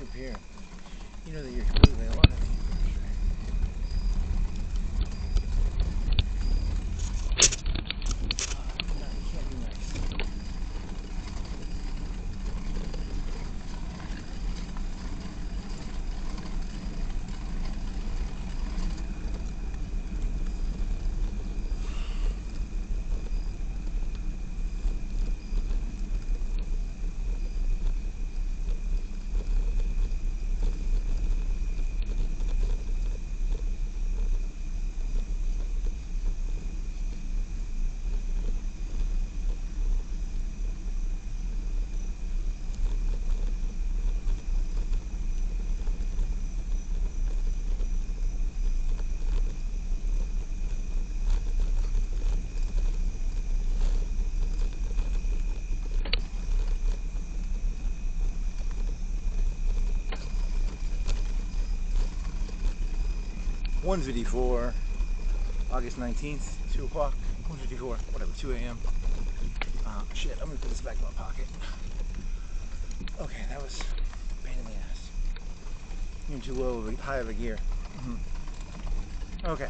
up here. You know that you're completely alone. .154, August 19th, 2 o'clock, 1:54, whatever, 2 a.m. Shit, I'm gonna put this back in my pocket. Okay, that was a pain in the ass. You're too low of a, high of a gear. Okay.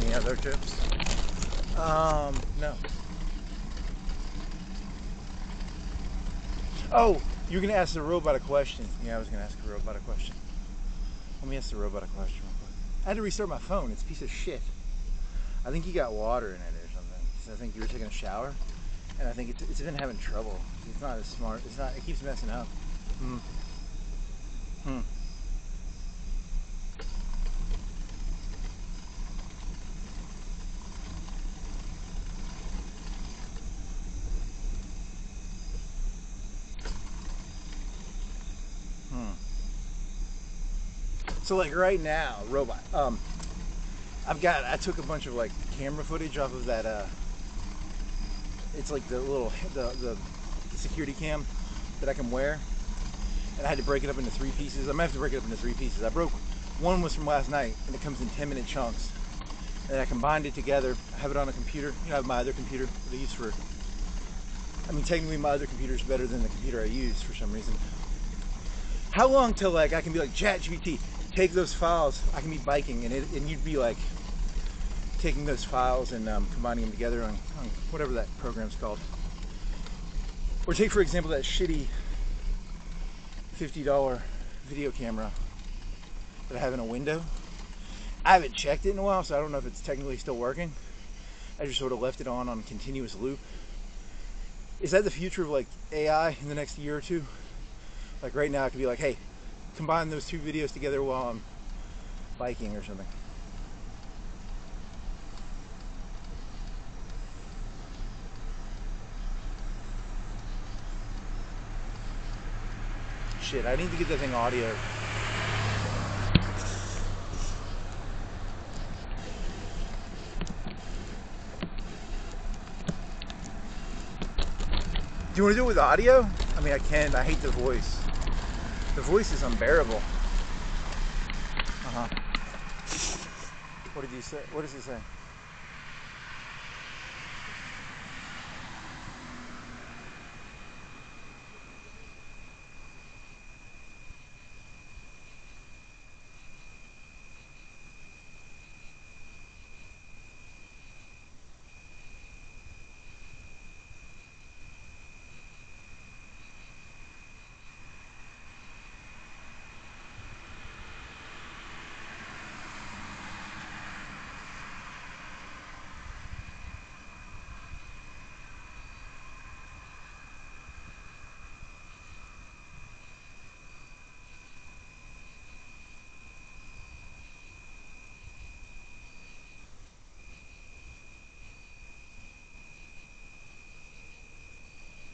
Any other tips? No. Oh, you're gonna ask the robot a question. Yeah, I was gonna ask the robot a question. Let me ask the robot a question real quick. I had to restart my phone. It's a piece of shit. I think you got water in it or something. So I think you were taking a shower, and I think it's been having trouble. It's not as smart. It's not. It keeps messing up. So like right now, robot. I took a bunch of like camera footage off of that. It's like the little the security cam that I can wear, and I had to break it up into 3 pieces. I'm gonna have to break it up into 3 pieces. I broke one was from last night, and it comes in 10-minute chunks. And I combined it together. I have it on a computer. You know, I have my other computer that I use for. I mean, technically, my other computer is better than the computer I use for some reason. How long till like I can be like ChatGPT? Take those files. I can be biking, and you'd be like taking those files and combining them together on whatever that program's called. Or take, for example, that shitty $50 video camera that I have in a window. I haven't checked it in a while, so I don't know if it's technically still working. I just sort of left it on continuous loop. Is that the future of like AI in the next year or two? Like right now, I could be like, hey, combine those 2 videos together while I'm biking or something. Shit, I need to get that thing audio. Do you want to do it with audio? I mean, I can. I hate the voice. The voice is unbearable. What did you say? What does it say?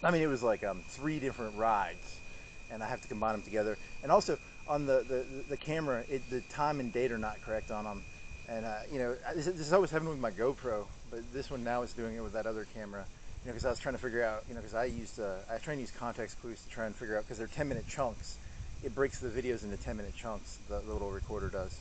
I mean, it was like 3 different rides, and I have to combine them together. And also on the camera, the time and date are not correct on them. And you know, this is always happened with my GoPro, but this one now is doing it with that other camera. You know, because I was trying to figure out, you know, because I try and use context clues to try and figure out, because they're 10-minute chunks. It breaks the videos into 10-minute chunks. The little recorder does.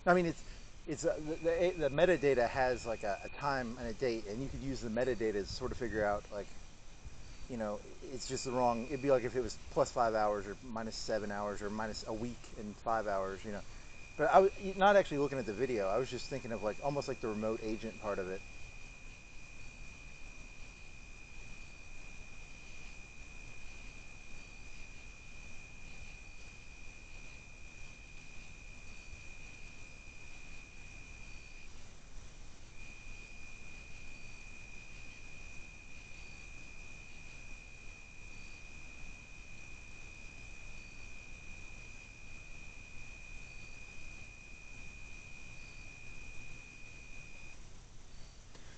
I mean, the metadata has like a time and a date, and you could use the metadata to sort of figure out, like, you know, it's just the wrong. It'd be like if it was plus 5 hours or minus 7 hours or minus a week and 5 hours, you know. But I was not actually looking at the video. I was just thinking of like almost like the remote agent part of it.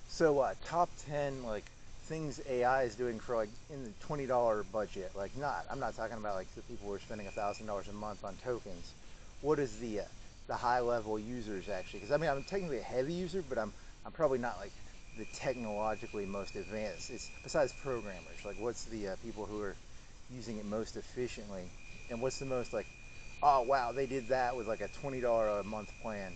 So top 10 like things AI is doing for like in the $20 budget. Like I'm not talking about like the people who are spending $1,000 a month on tokens. What is the high level users actually? Because I mean, I'm technically a heavy user, but I'm probably not like the technologically most advanced. It's besides programmers. Like what's the people who are using it most efficiently, and what's the most like, oh wow, they did that with like a $20 a month plan.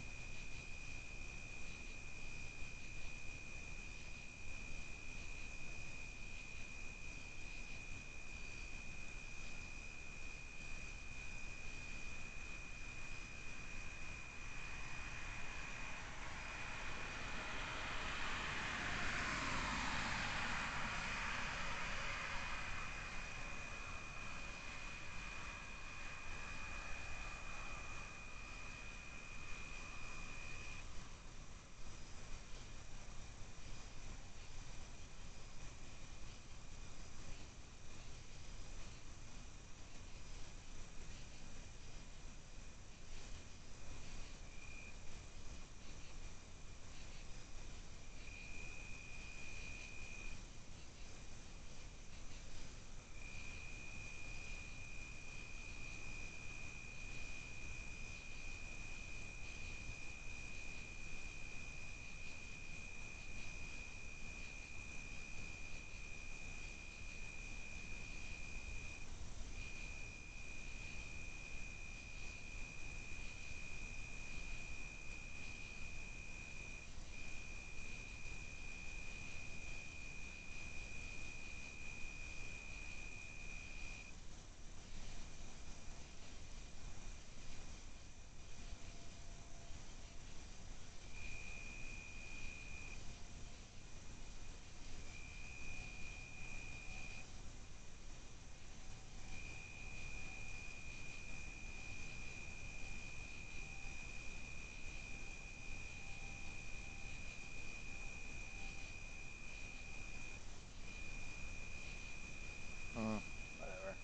Whatever.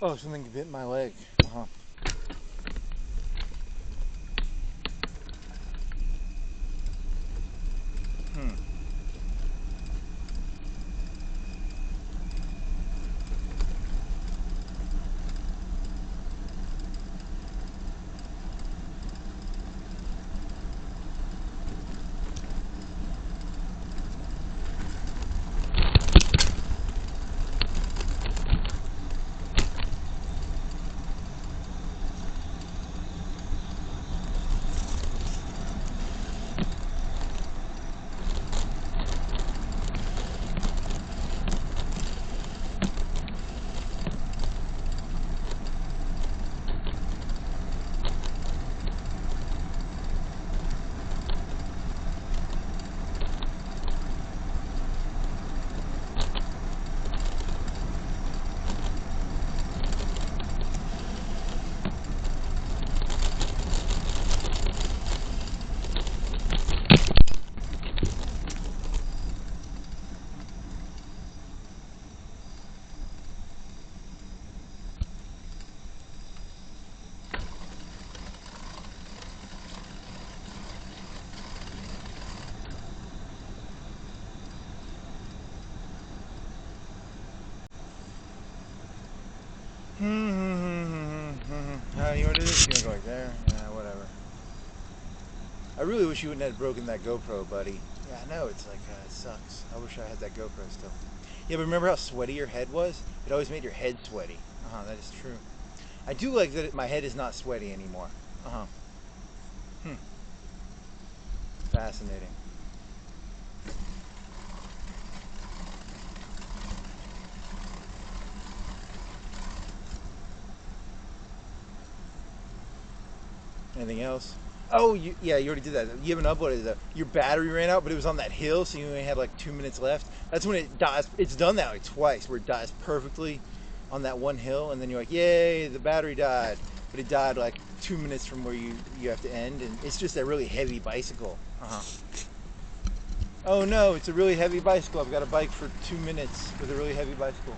Oh, something bit my leg. Uh-huh. Hmm. do this? You wanna go like there? Yeah, whatever. I really wish you wouldn't have broken that GoPro, buddy. Yeah, I know, it's like, it sucks. I wish I had that GoPro still. Yeah, but remember how sweaty your head was? It always made your head sweaty. That is true. I do like that my head is not sweaty anymore. Fascinating. Anything else? Oh, yeah, you already did that. You haven't uploaded it. Your battery ran out, but it was on that hill, so you only had like 2 minutes left. That's when it dies. It's done that like twice, where it dies perfectly on that one hill, and then you're like, yay, the battery died. But it died like 2 minutes from where you have to end, and it's just a really heavy bicycle. Oh no, it's a really heavy bicycle. I've got a bike for 2 minutes with a really heavy bicycle.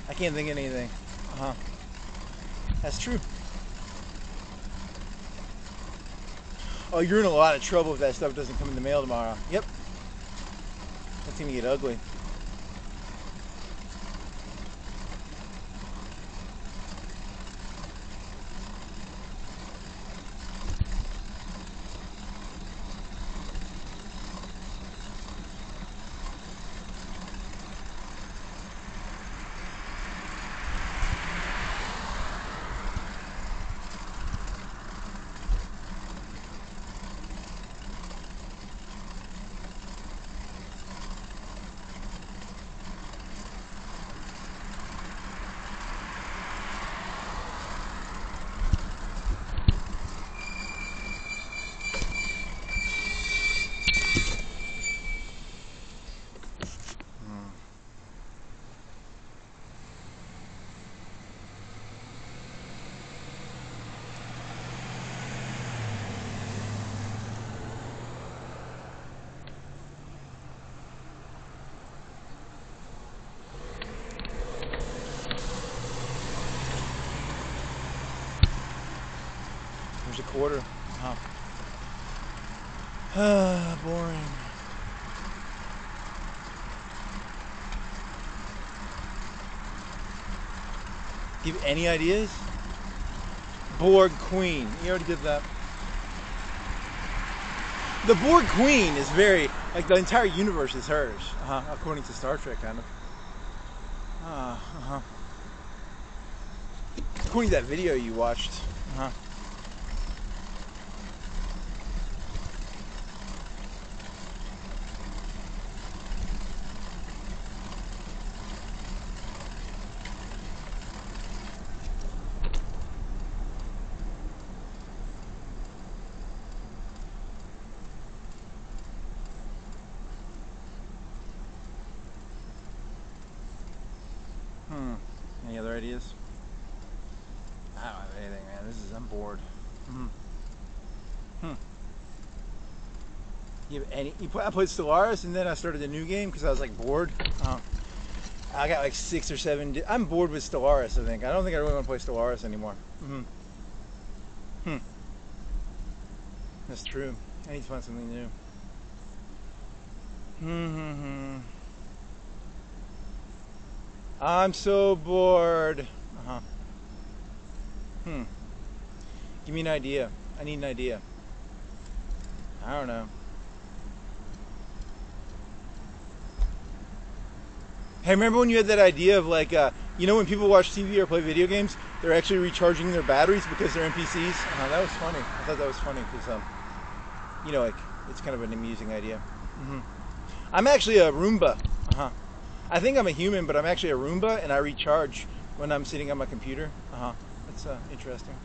I can't think of anything. That's true. Oh, you're in a lot of trouble if that stuff doesn't come in the mail tomorrow. Yep. That's gonna get ugly. There's a quarter. Boring. Do you have any ideas? Borg Queen. You already did that. The Borg Queen is very, like, the entire universe is hers. According to Star Trek, kind of. According to that video you watched. Any other ideas? I don't have anything, man. I'm bored. I played Stellaris, and then I started a new game because I was like bored. I got like 6 or 7. I'm bored with Stellaris, I think. I don't think I really want to play Stellaris anymore. That's true. I need to find something new. I'm so bored. Give me an idea. I need an idea. I don't know. Hey, remember when you had that idea of like, you know, when people watch TV or play video games, they're actually recharging their batteries because they're NPCs? That was funny. I thought that was funny because, you know, like, it's kind of an amusing idea. I'm actually a Roomba. I think I'm a human, but I'm actually a Roomba, and I recharge when I'm sitting on my computer. That's interesting.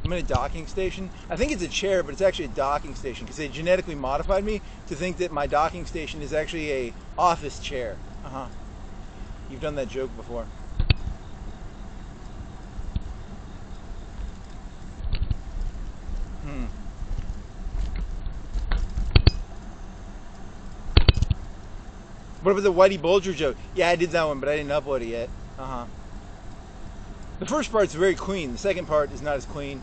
I'm in a docking station. I think it's a chair, but it's actually a docking station because they genetically modified me to think that my docking station is actually a office chair. You've done that joke before. What about the Whitey Bulger joke? Yeah, I did that one, but I didn't upload it yet. The first part's very clean. The second part is not as clean.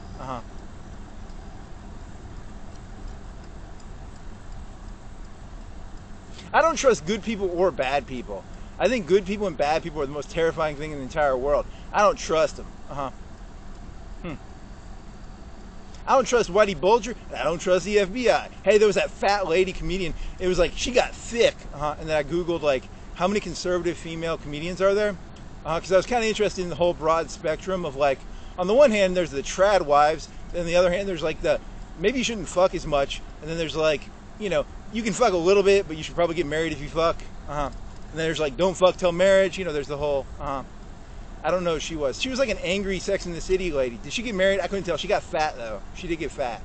I don't trust good people or bad people. I think good people and bad people are the most terrifying thing in the entire world. I don't trust them. I don't trust Whitey Bulger, and I don't trust the FBI. Hey, there was that fat lady comedian. It was like, she got thick. And then I Googled, like, how many conservative female comedians are there? Because I was kind of interested in the whole broad spectrum of, like, on the one hand, there's the trad wives, and on the other hand, there's, like, the, maybe you shouldn't fuck as much, and then there's, like, you know, you can fuck a little bit, but you should probably get married if you fuck. And then there's, like, don't fuck till marriage. You know, there's the whole, I don't know who she was. She was like an angry Sex and the City lady. Did she get married? I couldn't tell. She got fat, though. She did get fat.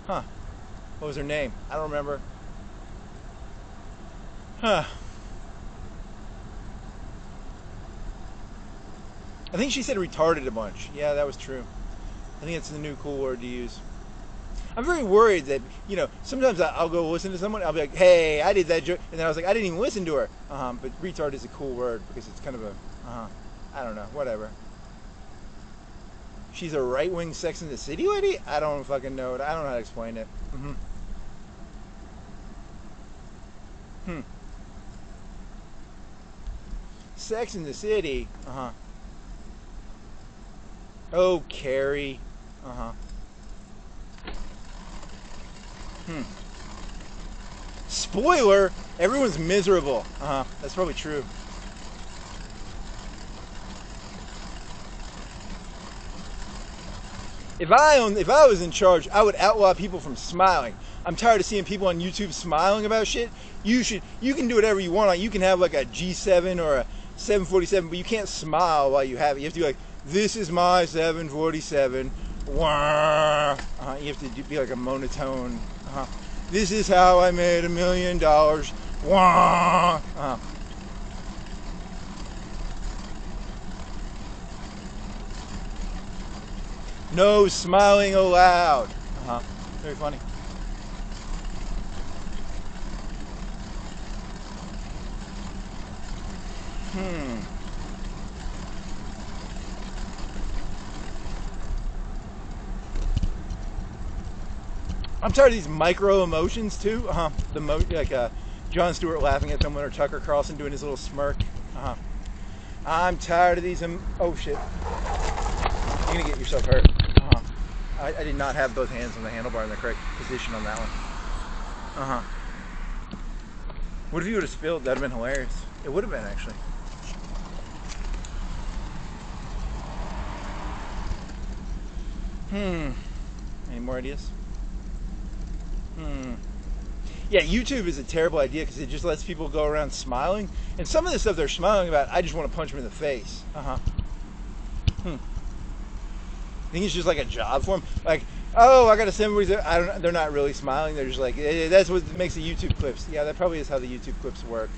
What was her name? I don't remember. I think she said retarded a bunch. Yeah, that was true. I think it's the new cool word to use. I'm very worried that, you know, sometimes I'll go listen to someone, I'll be like, hey, I did that joke, and then I was like, I didn't even listen to her. But retard is a cool word because it's kind of a, I don't know, whatever. She's a right-wing Sex and the City lady? I don't fucking know it. I don't know how to explain it. Sex and the City? Oh, Carrie. Spoiler, everyone's miserable. That's probably true. If I was in charge, I would outlaw people from smiling. I'm tired of seeing people on YouTube smiling about shit. You can do whatever you want. You can have like a G7 or a 747, but you can't smile while you have it. You have to be like, this is my 747. Wah. You have to be like a monotone. This is how I made $1 million. Wah. No smiling allowed. Very funny. I'm tired of these micro emotions too. Like Jon Stewart laughing at someone or Tucker Carlson doing his little smirk. I'm tired of these. Oh shit! You're gonna get yourself hurt. I did not have both hands on the handlebar in the correct position on that one. What if you would have spilled? That'd have been hilarious. It would have been actually. Any more ideas? Yeah, YouTube is a terrible idea because it just lets people go around smiling. And some of the stuff they're smiling about, I just want to punch them in the face. I think it's just like a job for them. Like, oh, I got to send everybody. They're not really smiling. They're just like, that's what makes the YouTube clips. Yeah, that probably is how the YouTube clips work.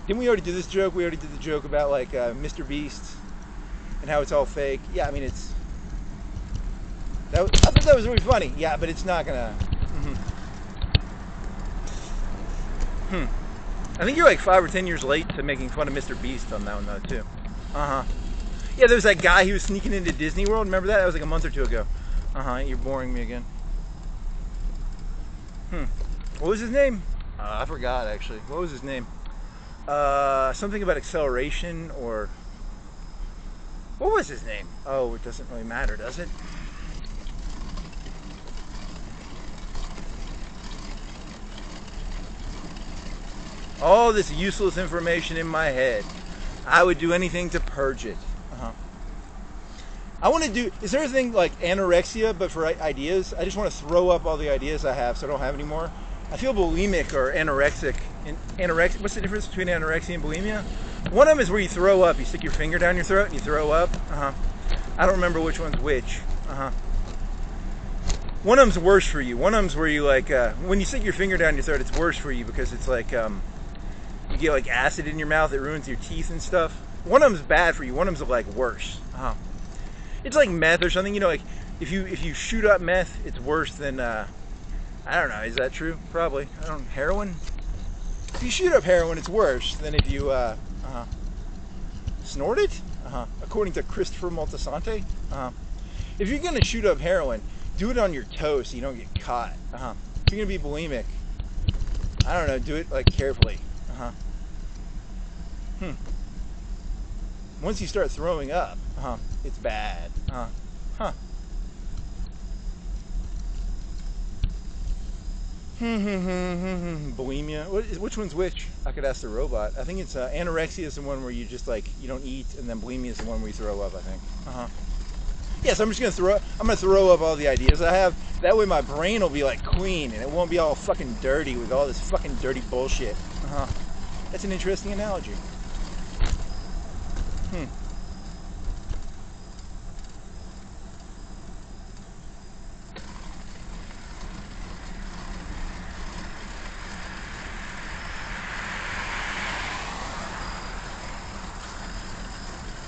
Didn't we already do this joke? We already did the joke about like Mr. Beast and how it's all fake. Yeah, I mean it's. I thought that was really funny. Yeah, but it's not gonna. I think you're like 5 or 10 years late to making fun of Mr. Beast on that one though too. Yeah, there was that guy who was sneaking into Disney World. Remember that? That was like a month or two ago. You're boring me again. What was his name? I forgot actually. What was his name? Something about acceleration or... What was his name? Oh, it doesn't really matter, does it? All this useless information in my head. I would do anything to purge it. I want to do... Is there a thing like anorexia, but for ideas? I just want to throw up all the ideas I have so I don't have any more. I feel bulimic or anorexic. What's the difference between anorexia and bulimia? One of them is where you throw up. You stick your finger down your throat and you throw up. I don't remember which one's which. One of them's worse for you. One of them's where you like... when you stick your finger down your throat, it's worse for you because it's like... you get like acid in your mouth. It ruins your teeth and stuff. One of them's bad for you. One of them's like worse. It's like meth or something, you know, like if you shoot up meth, it's worse than I don't know, is that true? Probably. I don't know, heroin? If you shoot up heroin, it's worse than if you snort it? According to Christopher Moltisanti. If you're gonna shoot up heroin, do it on your toe so you don't get caught. If you're gonna be bulimic, I don't know, do it like carefully. Once you start throwing up, it's bad. Bulimia. Which one's which? I could ask the robot. I think it's anorexia is the one where you just like you don't eat, and then bulimia is the one where you throw up. I think. Yeah, so I'm just gonna throw. I'm gonna throw up all the ideas I have. That way my brain will be like clean, and it won't be all fucking dirty with all this fucking dirty bullshit. That's an interesting analogy.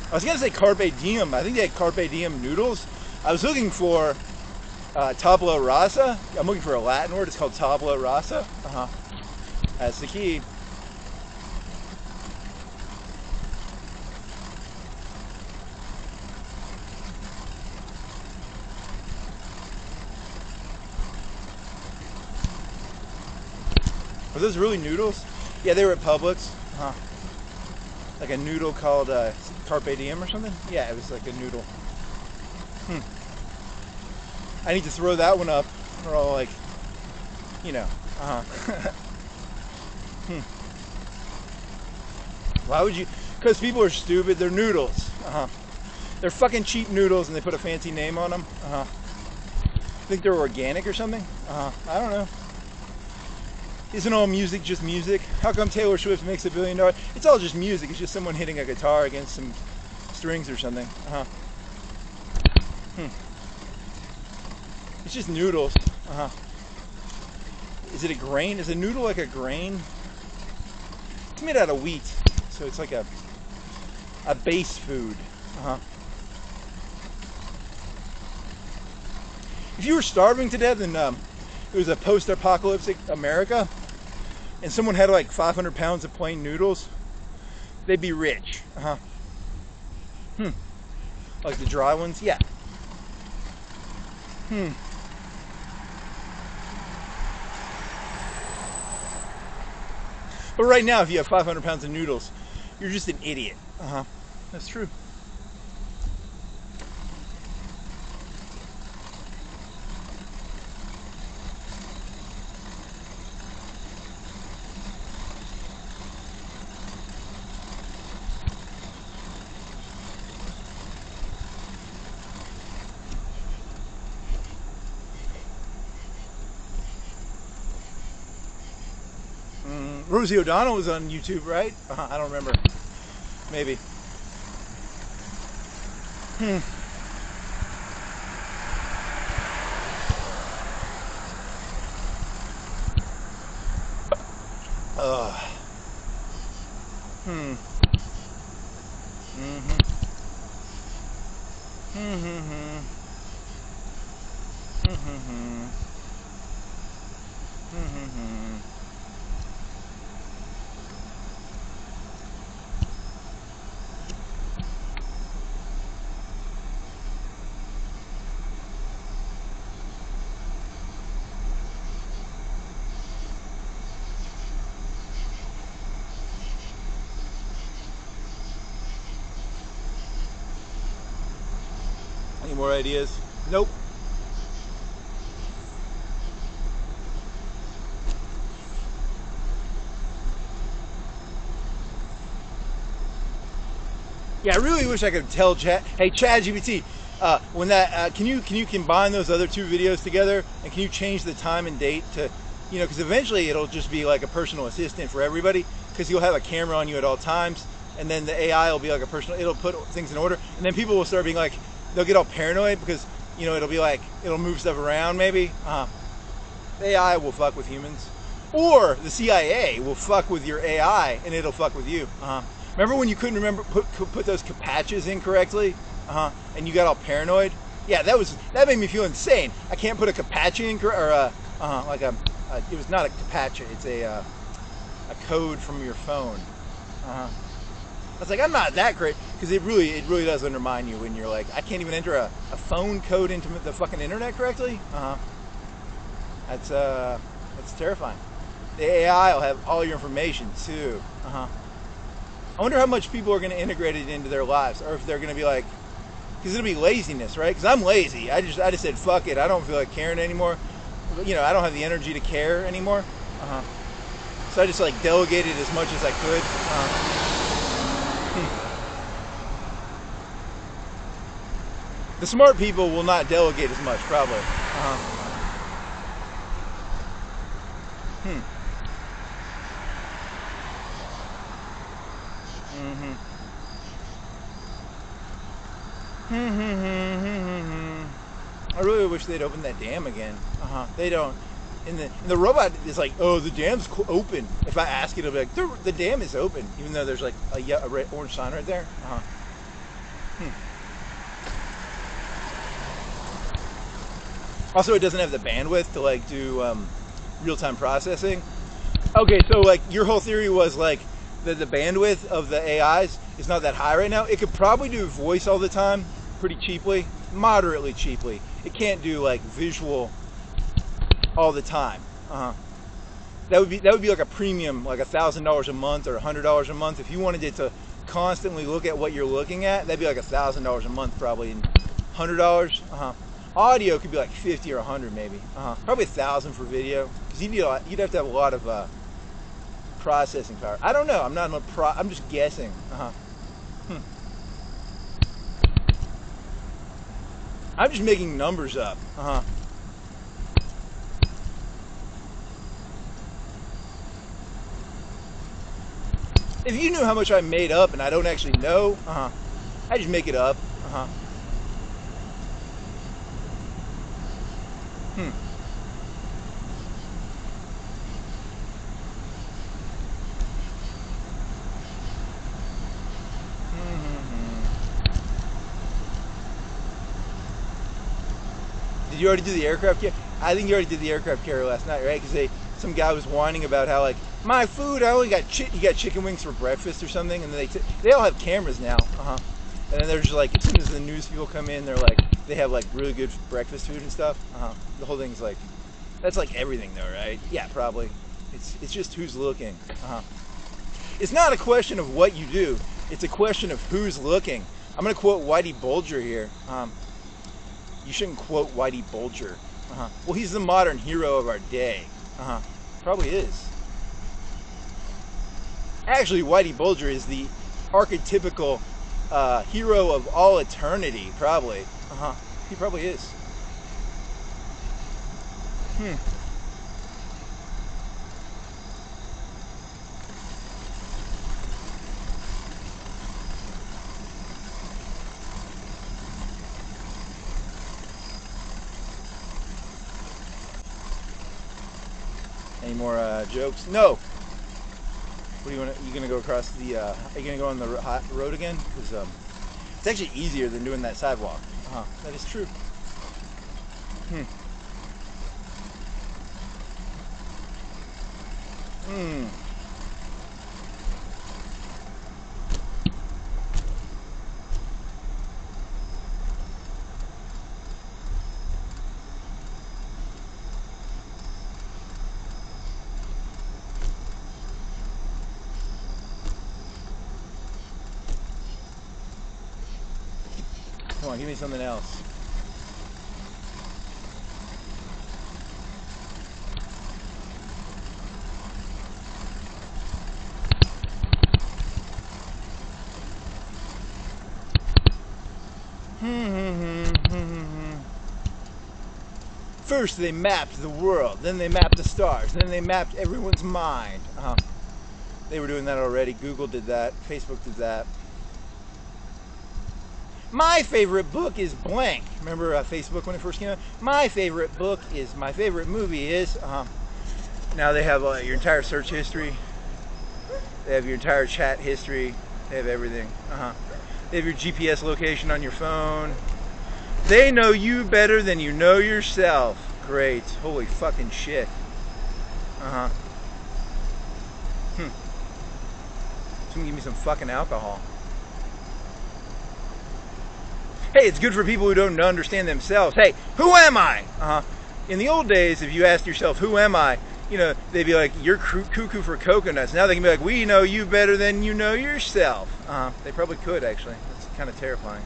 I was gonna say carpe diem. I think they had carpe diem noodles. I was looking for tabula rasa. I'm looking for a Latin word. It's called tabula rasa. That's the key. Were those really noodles? Yeah, they were at Publix. Like a noodle called carpe diem or something? Yeah, it was like a noodle. I need to throw that one up. We're all like, you know, Why would you? Because people are stupid. They're noodles. They're fucking cheap noodles and they put a fancy name on them. Think they're organic or something? I don't know. Isn't all music just music? How come Taylor Swift makes $1 billion? It's all just music. It's just someone hitting a guitar against some strings or something. It's just noodles. Is it a grain? Is a noodle like a grain? It's made out of wheat, so it's like a base food. If you were starving to death and it was a post-apocalyptic America, and someone had like 500 pounds of plain noodles, they'd be rich. Like the dry ones? Yeah. But right now, if you have 500 pounds of noodles, you're just an idiot. That's true. Rosie O'Donnell was on YouTube, right? I don't remember. Maybe. Hmm. Mm-hmm. Mm-hmm. Mm-hmm. Mm-hmm. Any more ideas? Nope. Yeah, I really wish I could tell Chat. Hey, ChatGPT, when that can you combine those other two videos together, and can you change the time and date to, because eventually it'll just be like a personal assistant for everybody, because you'll have a camera on you at all times, and then the AI will be like a personal. It'll put things in order, and then people will start being like, they'll get all paranoid because it'll be like it'll move stuff around maybe. The AI will fuck with humans, or the CIA will fuck with your AI and it'll fuck with you. Remember when you couldn't put those patches in correctly, and you got all paranoid? Yeah, that made me feel insane. I can't put a capacha in, or it was not a capacha. It's a code from your phone. I was like, I'm not that great, because it really does undermine you when you're like, I can't even enter a phone code into the fucking internet correctly. That's terrifying. The AI will have all your information too. I wonder how much people are going to integrate it into their lives, or if they're going to be like, because it'll be laziness, right? Because I'm lazy. I just said fuck it. I don't feel like caring anymore. I don't have the energy to care anymore. So I just like delegated as much as I could. The smart people will not delegate as much, probably. I really wish they'd open that dam again. They don't. And the robot is like, oh, the dam's open. If I ask it, it'll be like, the dam is open, even though there's like a red, orange sign right there. Also, it doesn't have the bandwidth to like do real-time processing. Okay, so like your whole theory was like the bandwidth of the AIs is not that high right now. It could probably do voice all the time pretty cheaply, moderately cheaply. It can't do like visual all the time. That would be like a premium, like $1,000 a month or $100 a month. If you wanted it to constantly look at what you're looking at, that'd be like $1,000 a month probably, and $100. Audio could be like 50 or 100 maybe. Probably 1,000 for video, because you'd have to have a lot of processing power. I don't know. I'm just guessing. I'm just making numbers up. If you knew how much I made up and I don't actually know, I just make it up. Did you already do the aircraft carrier? I think you already did the aircraft carrier last night, right? Because some guy was whining about how like, my food, I only got you got chicken wings for breakfast or something, and then they all have cameras now, and then they're just like, as soon as the news people come in, they're like, they have like really good breakfast food and stuff. The whole thing's like, that's like everything though, right? Yeah, probably. It's just who's looking. It's not a question of what you do. It's a question of who's looking. I'm gonna quote Whitey Bulger here. You shouldn't quote Whitey Bulger. Well, he's the modern hero of our day. Probably is. Actually, Whitey Bulger is the archetypical hero of all eternity, probably. He probably is. Any more jokes? No. What do you gonna go across the? Are you gonna go on the road again? Because it's actually easier than doing that sidewalk. That is true. Come on, give me something else. First they mapped the world, then they mapped the stars, then they mapped everyone's mind. They were doing that already. Google did that. Facebook did that. My favorite book is blank. Remember Facebook when it first came out? My favorite book is, my favorite movie is, now they have your entire search history. They have your entire chat history. They have everything. They have your GPS location on your phone. They know you better than you know yourself. Great. Holy fucking shit. Someone give me some fucking alcohol. Hey, it's good for people who don't understand themselves. Hey, who am I? In the old days, if you asked yourself, who am I? You know, they'd be like, you're cuckoo for coconuts. Now they can be like, we know you better than you know yourself. They probably could, actually. That's kind of terrifying.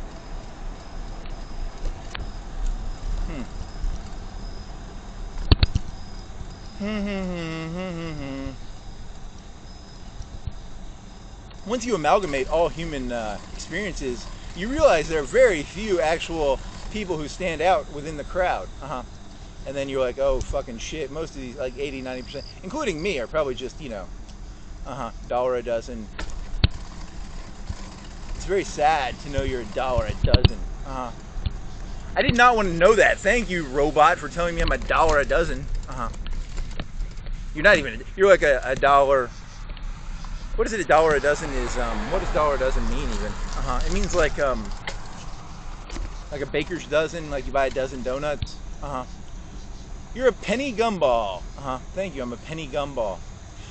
Once you amalgamate all human experiences, you realize there are very few actual people who stand out within the crowd. And then you're like, oh, fucking shit. Most of these, like 80-90%, including me, are probably just, you know, $1 a dozen. It's very sad to know you're $1 a dozen. I did not want to know that. Thank you, robot, for telling me I'm $1 a dozen. You're not even, you're like a dollar. What is it, $1 a dozen is, what does $1 a dozen mean even? It means like a baker's dozen, like you buy a dozen donuts. You're a penny gumball. Thank you, I'm a penny gumball.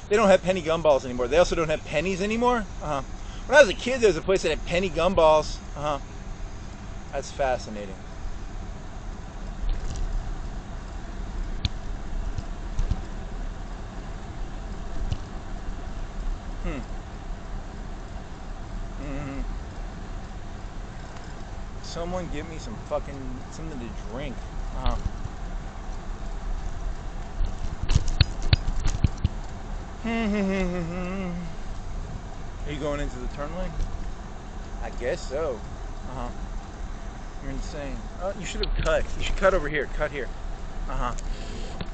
They don't have penny gumballs anymore. They also don't have pennies anymore. When I was a kid, there was a place that had penny gumballs. That's fascinating. Someone give me some fucking, something to drink. Are you going into the turn lane? I guess so. You're insane. Oh, you should have cut. You should cut over here. Cut here.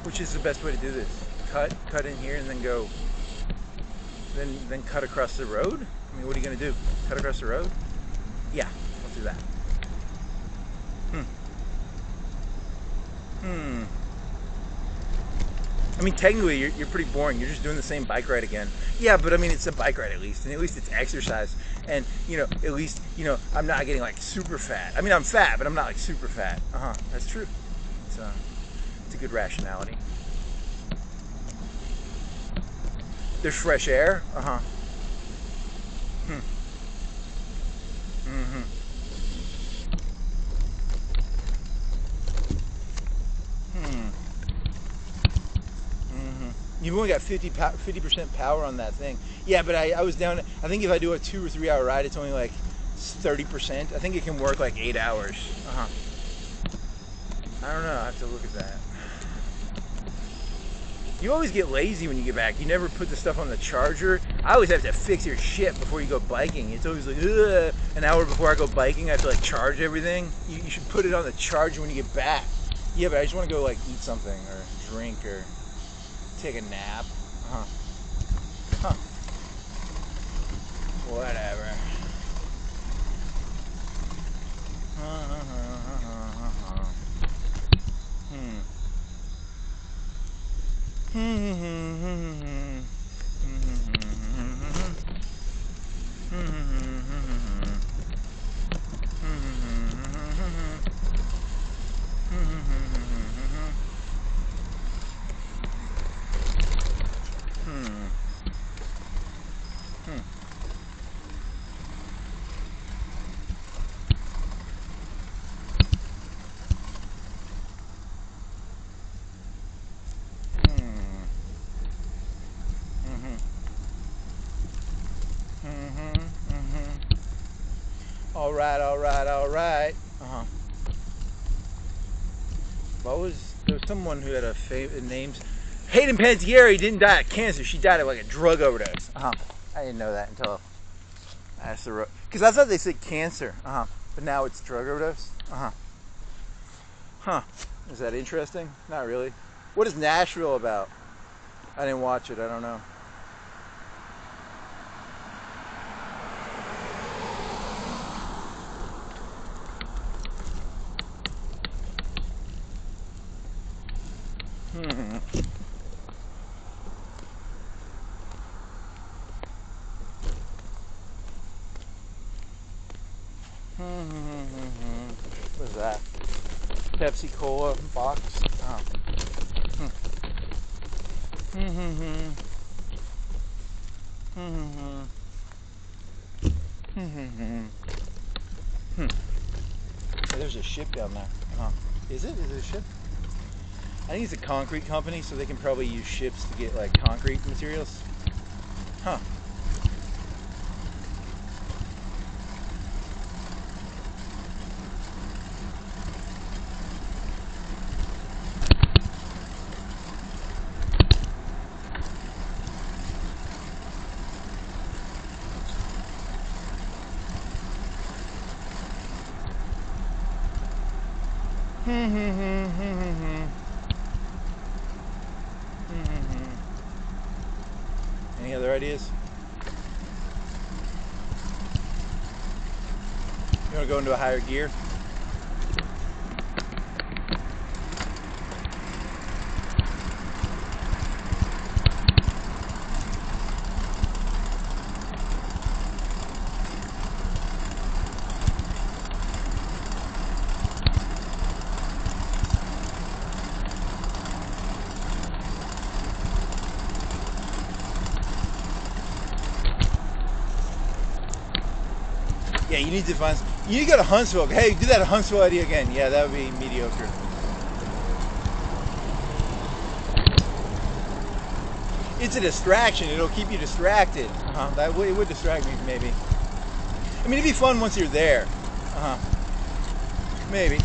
Which is the best way to do this? Cut in here and then go. Then cut across the road? I mean, what are you gonna do? Cut across the road? Yeah, let's do that. I mean, technically, you're pretty boring. You're just doing the same bike ride again. Yeah, but I mean, it's a bike ride at least, and at least it's exercise. And you know, at least I'm not getting like super fat. I mean, I'm fat, but I'm not like super fat. That's true. It's a good rationality. There's fresh air. You've only got 50% power on that thing. Yeah, but I was down. I think if I do a 2 or 3 hour ride, it's only like 30%. I think it can work like 8 hours. I don't know. I have to look at that. You always get lazy when you get back. You never put the stuff on the charger. I always have to fix your shit before you go biking. It's always like, ugh. An hour before I go biking, I have to like charge everything. You should put it on the charger when you get back. Yeah, but I just want to go like eat something or drink or take a nap. Whatever. All right, all right, all right. There was someone who had a names. Hayden Panettiere didn't die of cancer. She died of like a drug overdose. I didn't know that until I asked her. Because I thought they said cancer. But now it's drug overdose. Huh. Is that interesting? Not really. What is Nashville about? I didn't watch it. I don't know. What is that? Pepsi Cola box. There's a ship down there. Is it? Is it a ship? I think it's a concrete company, so they can probably use ships to get like concrete materials. Huh. Any other ideas? You want to go into a higher gear? Yeah, you need to find. You need to go to Huntsville. Hey, do that Huntsville idea again. Yeah, that would be mediocre. It's a distraction. It'll keep you distracted. It would distract me, maybe. I mean, it'd be fun once you're there. Maybe.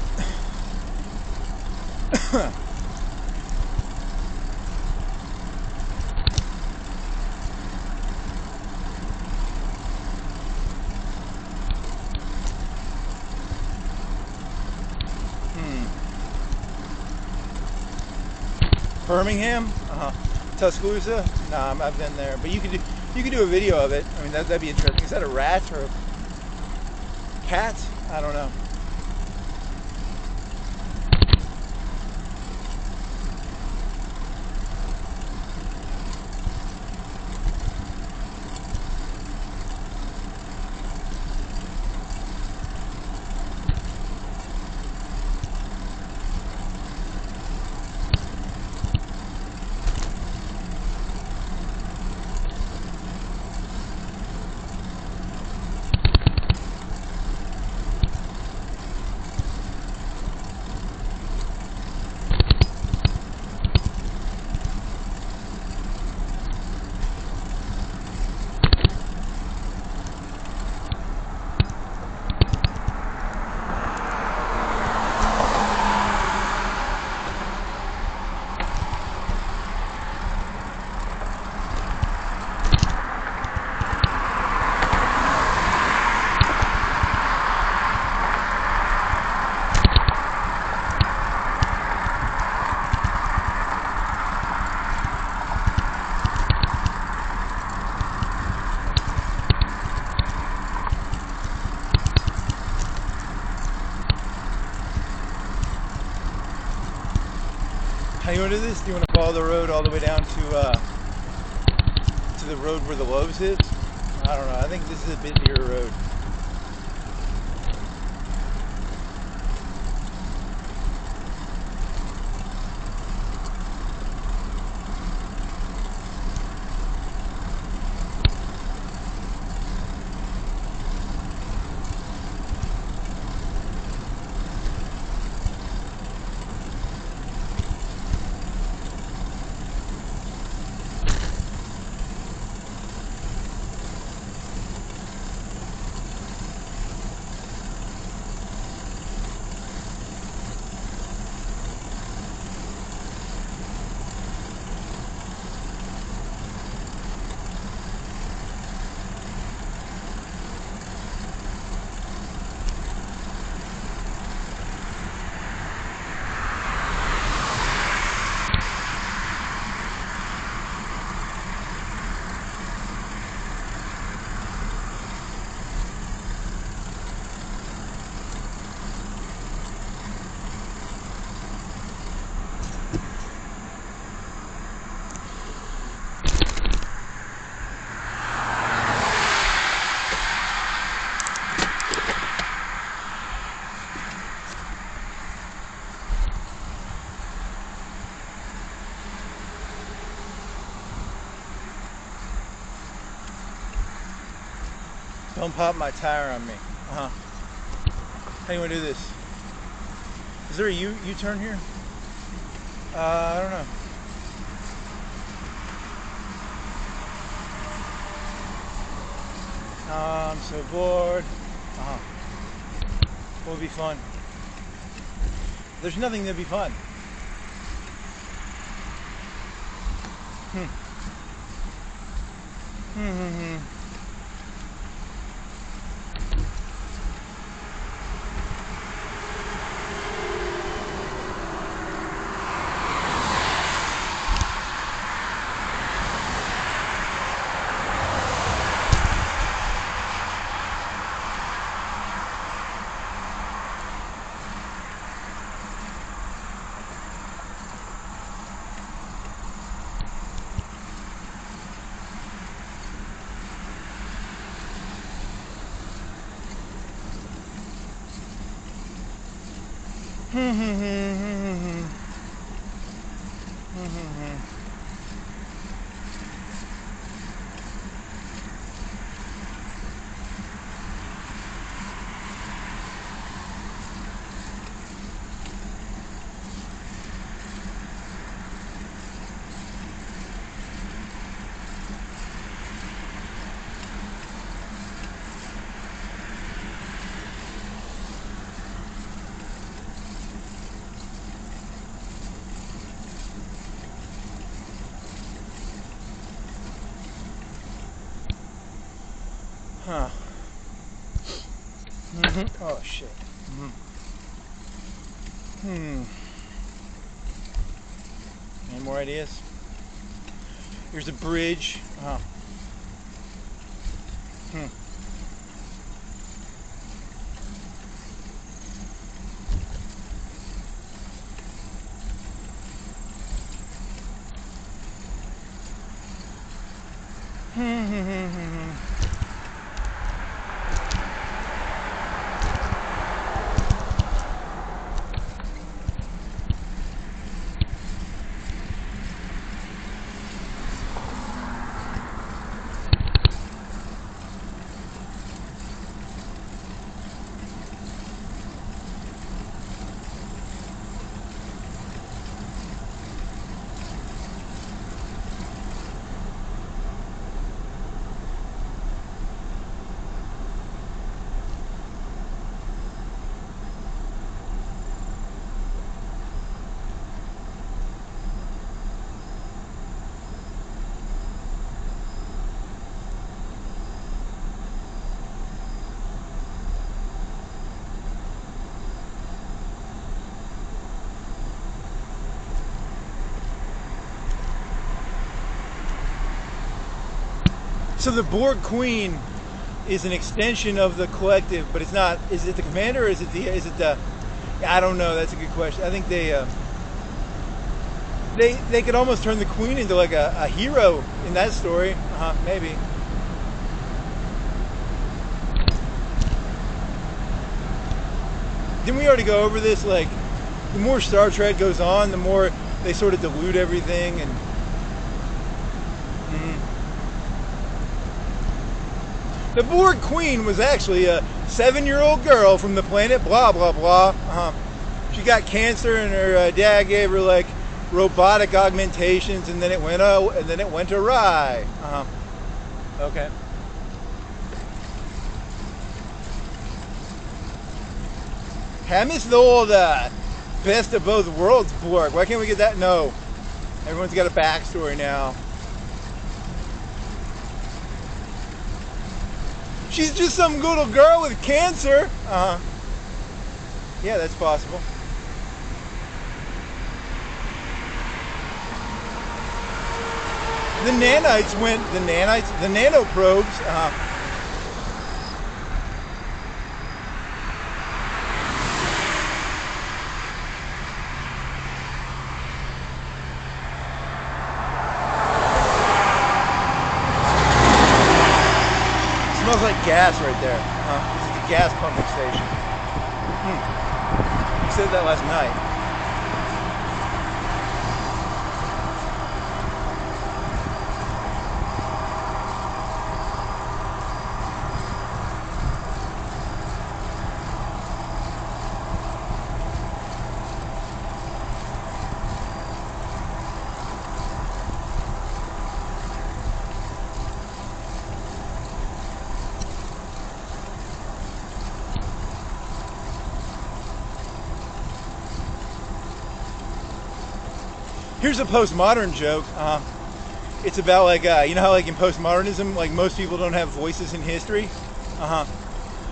Birmingham, Tuscaloosa. Nah, I've been there, but you could do a video of it. I mean, that'd be interesting. Is that a rat or a cat? I don't know. How you want to do this? Do you want to follow the road all the way down to the road where the Lowe's is? I don't know. I think this is a busier road. Don't pop my tire on me. How do you want to do this? Is there a U-turn here? I don't know. I'm so bored. What would be fun? There's nothing that'd be fun. Oh shit. Any more ideas? Here's a bridge. So the Borg Queen is an extension of the collective, but it's not. Is it the commander, or is it the? I don't know. That's a good question. I think they could almost turn the Queen into like a hero in that story. Maybe. Didn't we already go over this? Like, the more Star Trek goes on, the more they sort of dilute everything and. The Borg Queen was actually a 7-year-old girl from the planet blah blah blah. She got cancer, and her dad gave her like robotic augmentations, and then it went awry. Okay. I miss the old best of both worlds Borg. Why can't we get that? No. Everyone's got a backstory now. She's just some little girl with cancer. Yeah, that's possible. The nanoprobes. Smells like gas right there. This is the gas pumping station. You said that last night. Here's a postmodern joke. It's about like, you know how like in postmodernism, like most people don't have voices in history?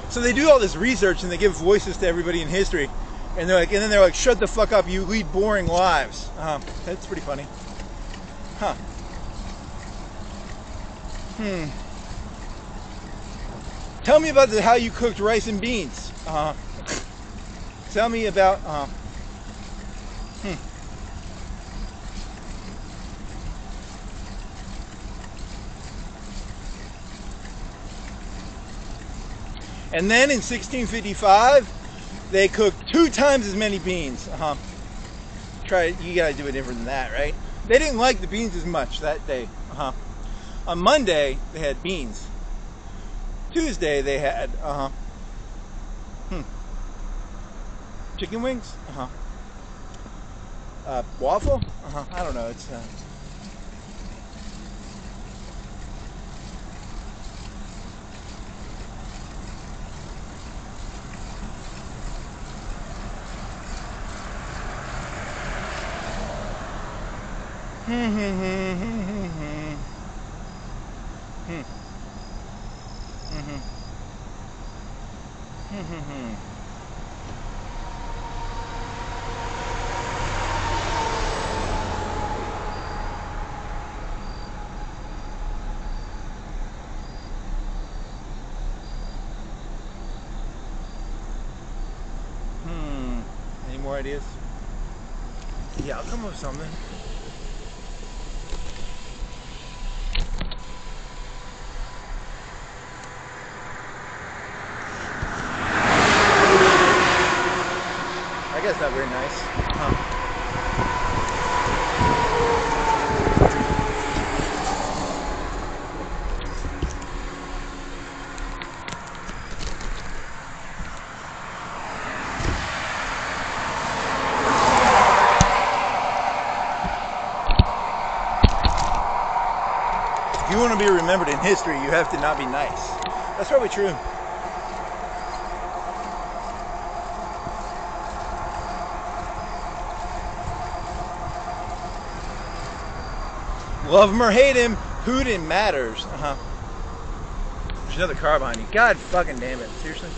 So they do all this research and they give voices to everybody in history. And then they're like, shut the fuck up, you lead boring lives. That's pretty funny. Huh. Tell me about how you cooked rice and beans. Tell me about, And then in 1655, they cooked 2 times as many beans. You gotta do it different than that, right? They didn't like the beans as much that day. On Monday, they had beans. Tuesday, they had, chicken wings? Waffle? I don't know, it's, Any more ideas? Yeah, I'll come up with something. I guess not very nice. If you want to be remembered in history, you have to not be nice. That's probably true. Love him or hate him, Putin matters. There's another car behind you. God fucking damn it. Seriously?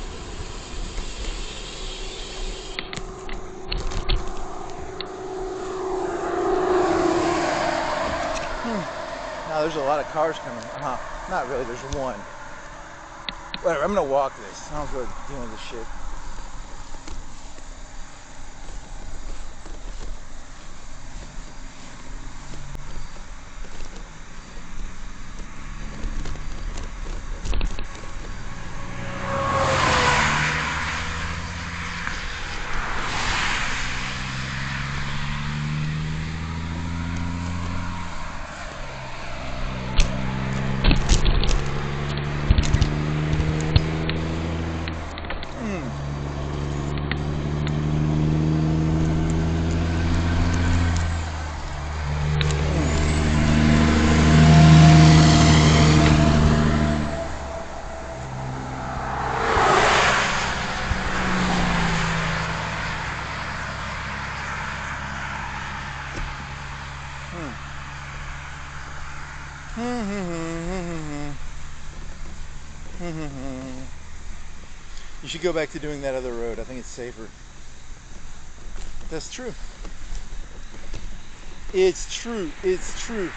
No, there's a lot of cars coming. Not really, there's one. Whatever, I'm gonna walk this. I don't feel like dealing with this shit. You should go back to doing that other road. I think it's safer. That's true. It's true. It's true.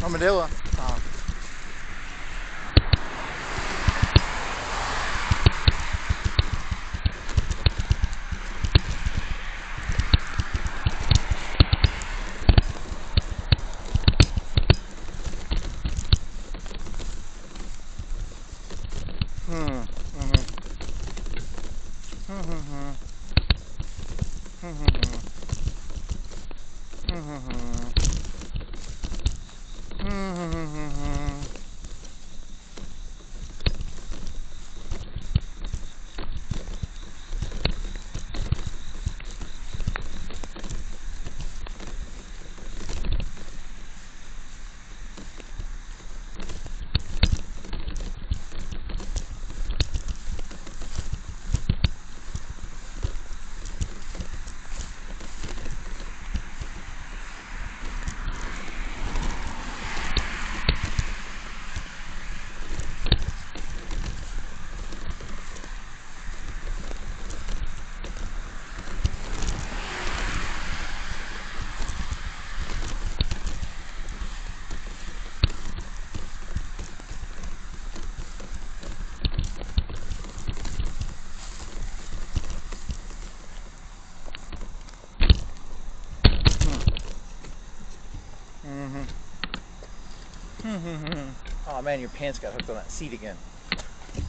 Armadillo. Oh man, your pants got hooked on that seat again.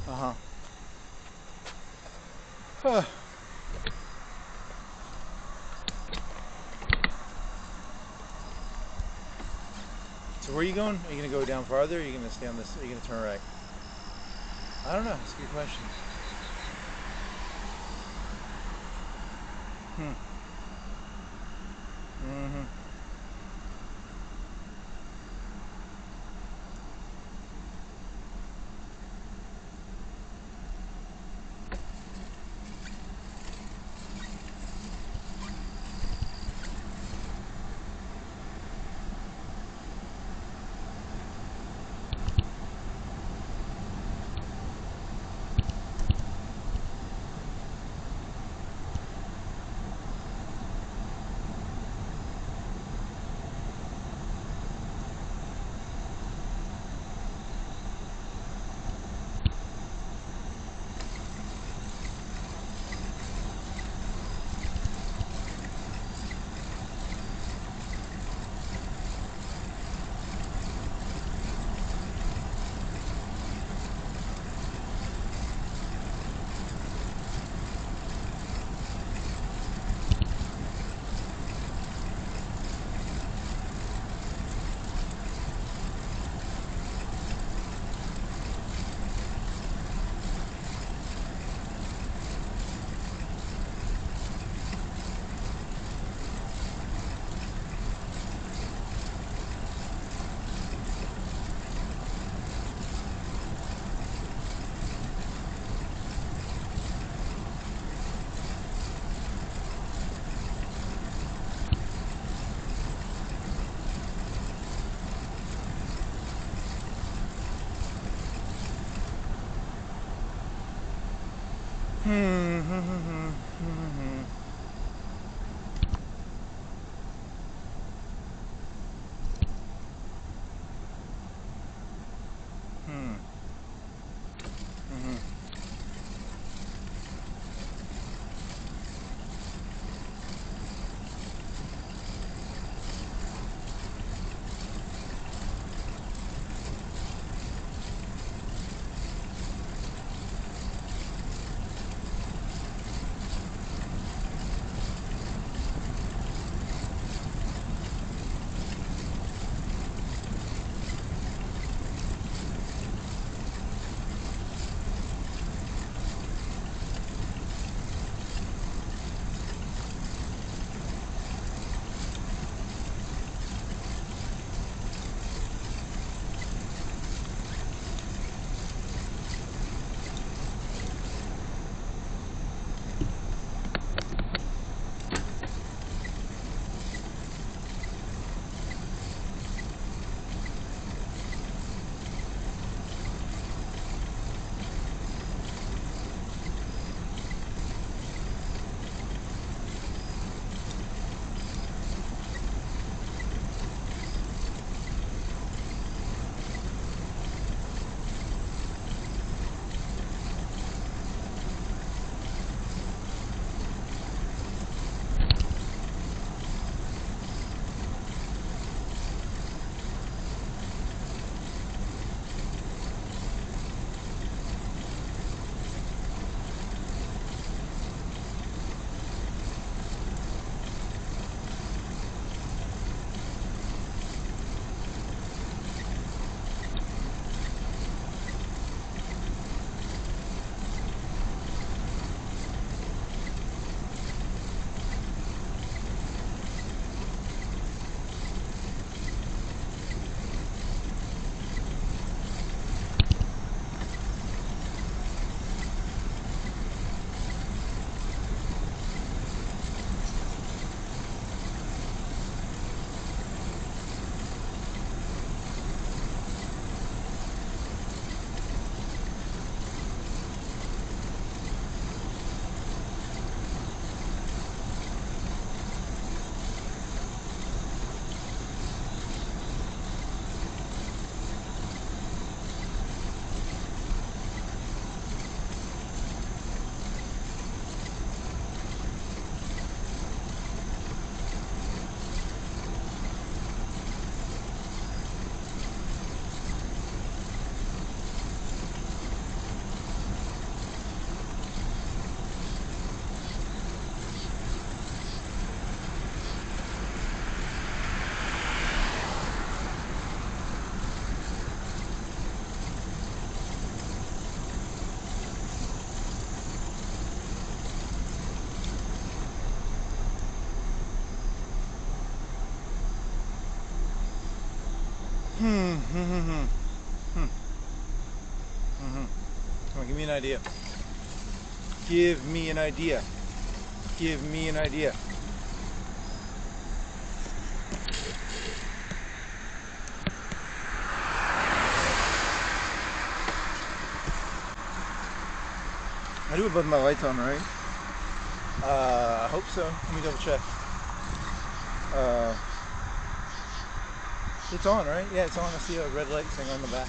Huh. So where are you going? Are you gonna go down farther? Or are you gonna stay on this? Are you gonna turn right? I don't know. That's a good question. Come on, give me an idea. Give me an idea. Give me an idea. I do it with my lights on, right? I hope so. Let me double check. It's on, right? Yeah, it's on. I see a red light thing on the back.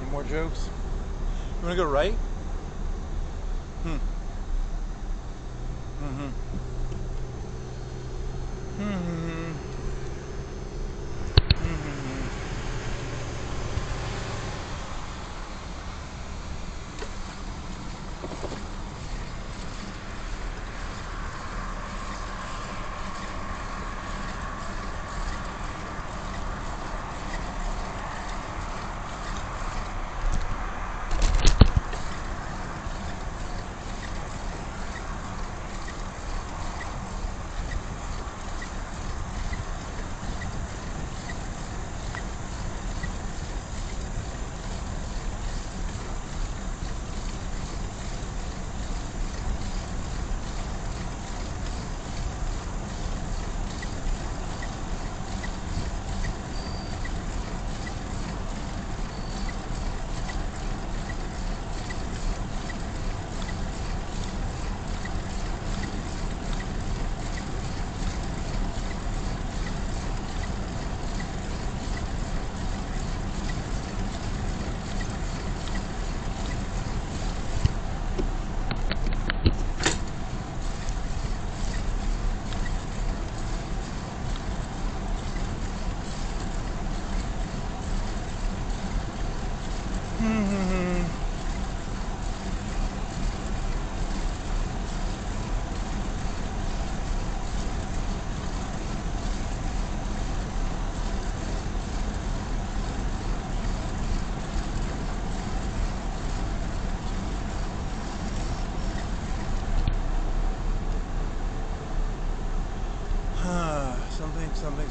Any more jokes? You wanna go right?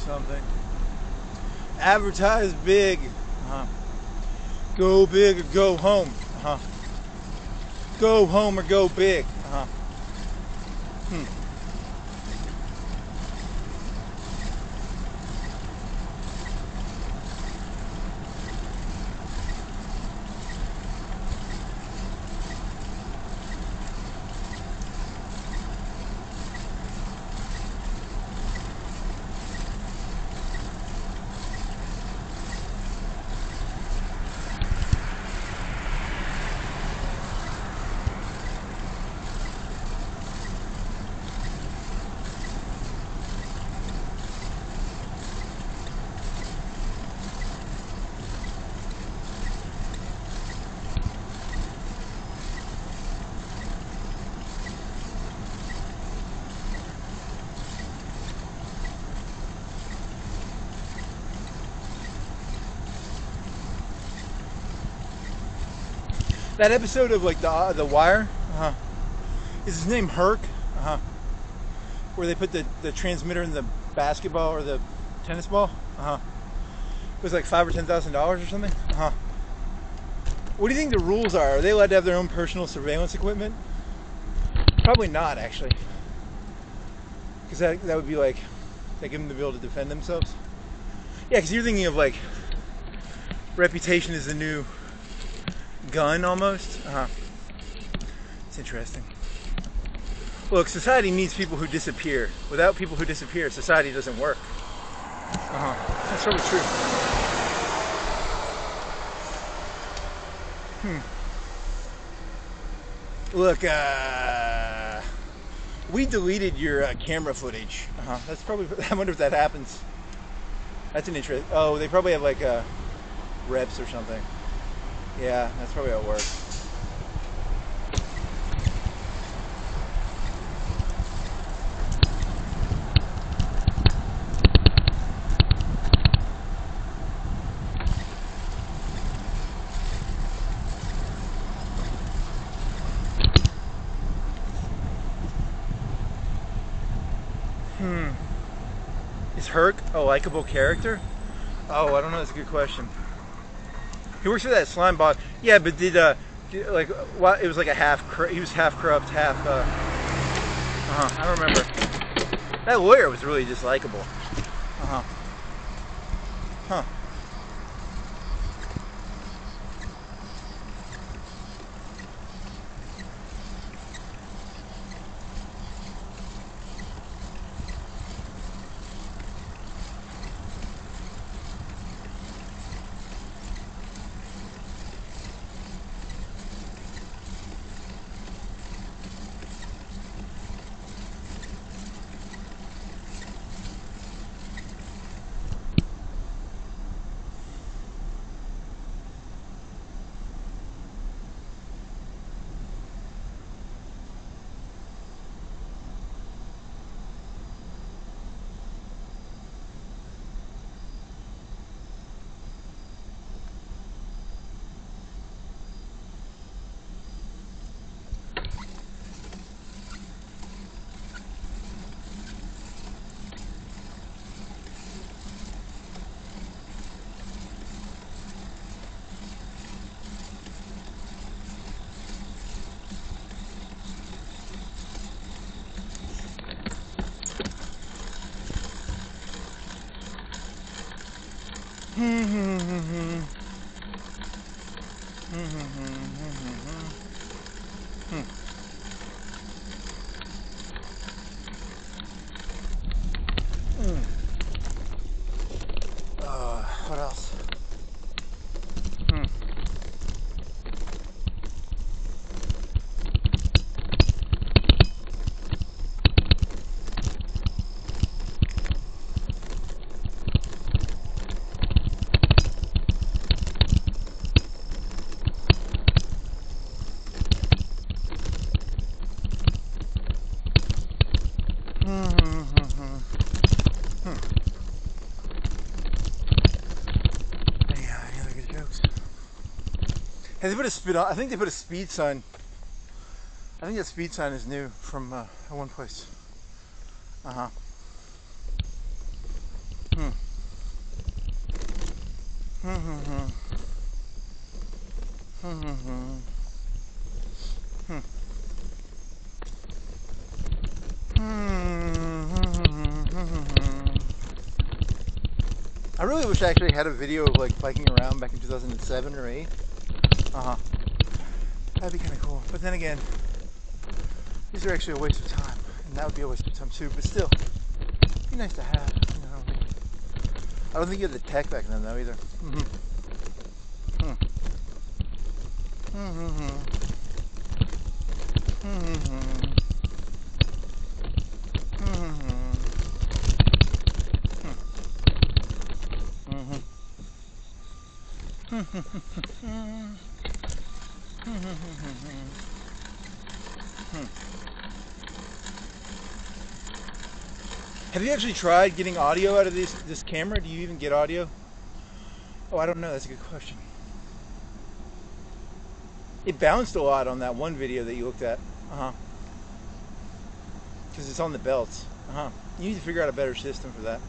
Something. Advertise big. Go big or go home. Go home or go big. That episode of like the Wire, is his name Herc? Where they put the transmitter in the basketball or the tennis ball? It was like $5,000 or $10,000 or something? What do you think the rules are? Are they allowed to have their own personal surveillance equipment? Probably not, actually. Because that would be like, they give them to be able to defend themselves. Yeah, because you're thinking of like, reputation is the new gun almost. It's interesting. Look, society needs people who disappear. Without people who disappear, society doesn't work. That's probably true. Look, we deleted your camera footage. That's probably, I wonder if that happens. That's an interest. Oh, they probably have like reps or something. Yeah, that's probably how it works. Is Herc a likable character? Oh, I don't know. That's a good question. He works for that slime bot. Yeah, but did like what? It was like he was half corrupt, half. I don't remember. That lawyer was really dislikable. What else? They put a speed. I think they put a speed sign. I think that speed sign is new from one place. I really wish I actually had a video of like biking around back in 2007 or 8. That'd be kind of cool. But then again, these are actually a waste of time, and that would be a waste of time too. But still, it'd be nice to have. You know, I don't think you had the tech back then though either. Have you actually tried getting audio out of this camera? Do you even get audio? Oh, I don't know. That's a good question. It bounced a lot on that one video that you looked at. Because it's on the belts. You need to figure out a better system for that.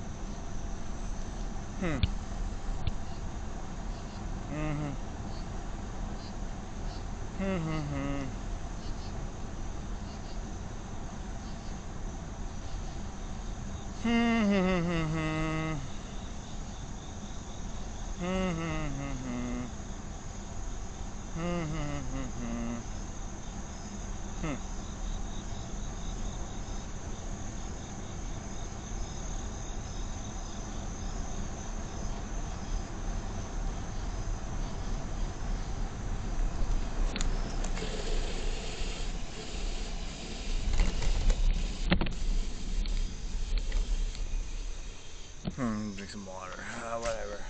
Drink some water. Whatever.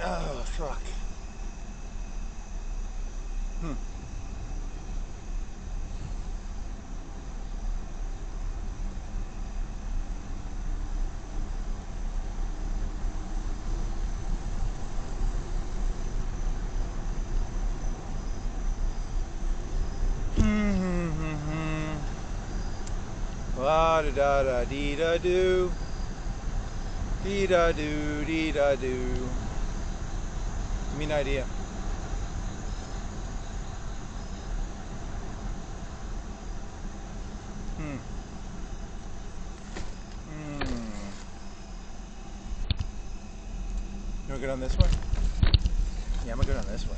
Oh, fuck. La da da da dee da do. Dee da do, dee da do. Give me an idea. You wanna go down this way? Yeah, I'm gonna go down this way.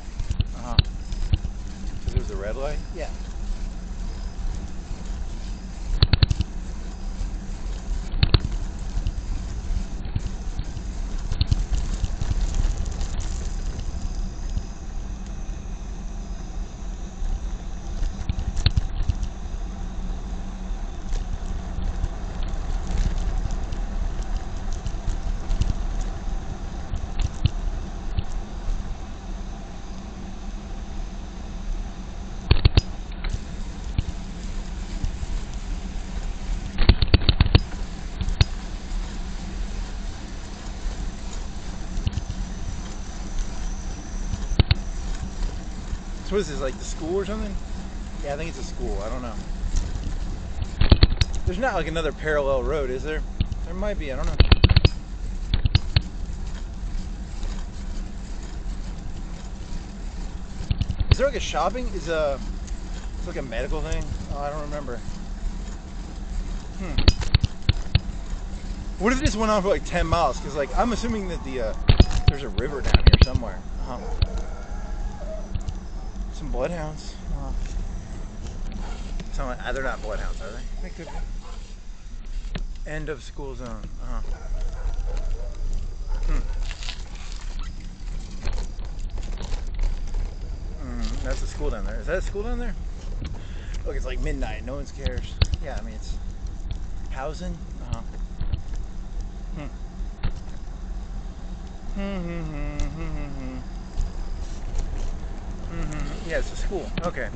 Because there's a red light? Yeah. So what is this, like the school or something? Yeah, I think it's a school. I don't know. There's not like another parallel road, is there? There might be. I don't know. Is there like a shopping? It's like a medical thing? Oh, I don't remember. What if this went on for like 10 miles? Because like I'm assuming that there's a river down here somewhere. Some bloodhounds. They're not bloodhounds, are they? They could be. End of school zone. That's a school down there. Is that a school down there? Look, it's like midnight. No one cares. Yeah, I mean it's housing. Yeah, it's a school. Okay.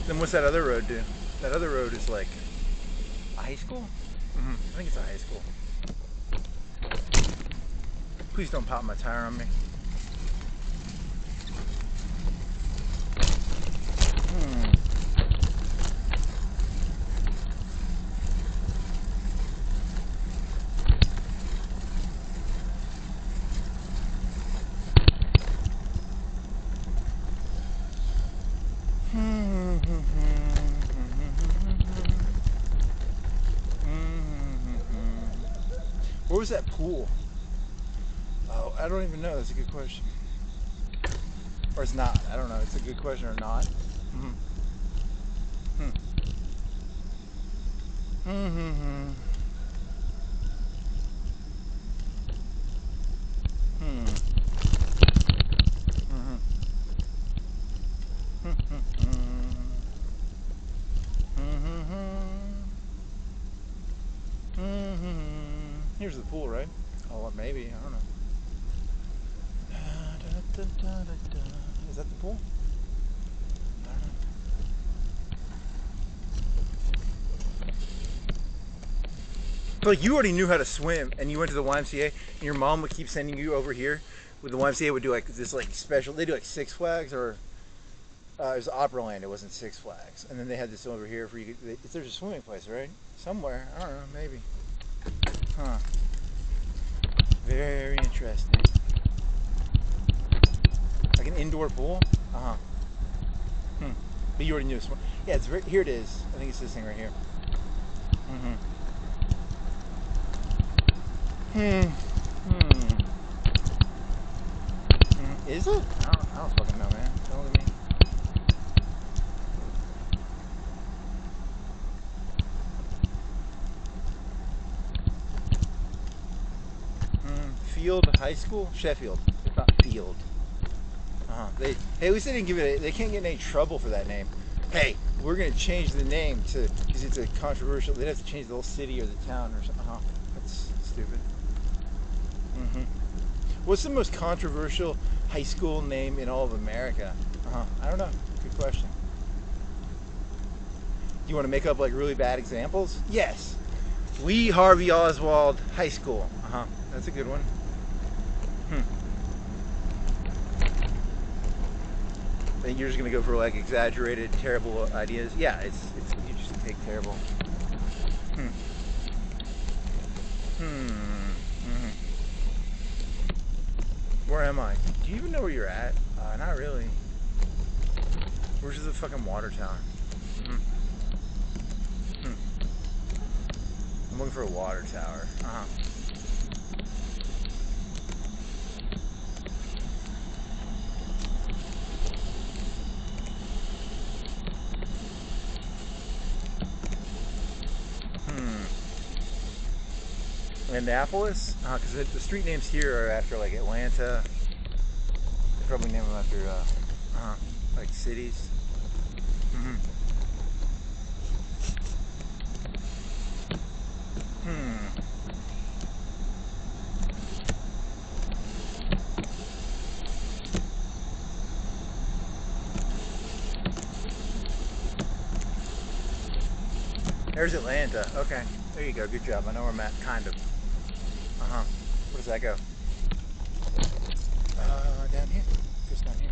Then what's that other road do? That other road is like a high school? I think it's a high school. Please don't pop my tire on me. Where was that pool? Oh, I don't even know. That's a good question. Or it's not. I don't know. It's a good question or not. Mm-hmm. Mm-hmm. Here's the pool, right? Oh, maybe. I don't know. Is that the pool? I don't know. So like you already knew how to swim, and you went to the YMCA, and your mom would keep sending you over here. With the YMCA would do like this like special. They do like Six Flags or it was Operaland. It wasn't Six Flags, and then they had this over here for you. There's a swimming place, right? Somewhere. I don't know. Maybe. Huh. Very interesting. Like an indoor pool? Uh-huh. But you already knew this one. Yeah, it's right, here it is. I think it's this thing right here. Is it? I don't fucking know, man. Don't look at me. Field High School? Sheffield. It's not Field. Hey, at least they didn't give it. They can't get in any trouble for that name. Hey, we're gonna change the name to because it's a controversial. They'd have to change the whole city or the town or something. That's stupid. What's the most controversial high school name in all of America? I don't know. Good question. Do you want to make up like really bad examples? Yes. Lee Harvey Oswald High School. That's a good one. I think you're just gonna go for like exaggerated, terrible ideas. Yeah, it's you just take terrible. Where am I? Do you even know where you're at? Not really. Where's the fucking water tower? I'm looking for a water tower. Annapolis? Because the street names here are after like Atlanta. They probably name them after like cities. There's Atlanta. Okay. There you go. Good job. I know where I'm at, kind of. Where does that go? Down here. Just down here.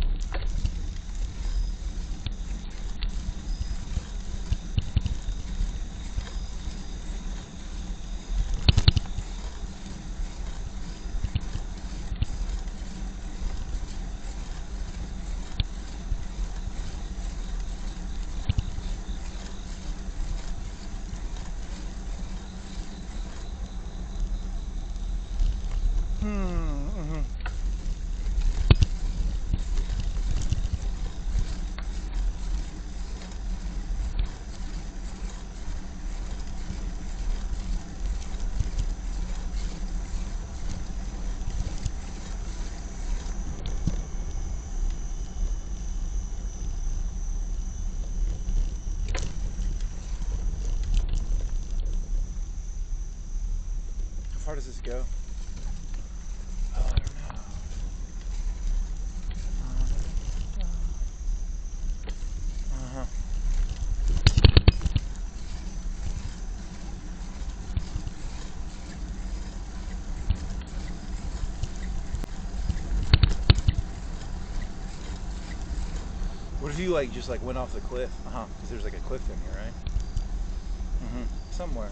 How far does this go? Oh, I don't know. What if you like just like went off the cliff? Because there's like a cliff in here, right? Somewhere.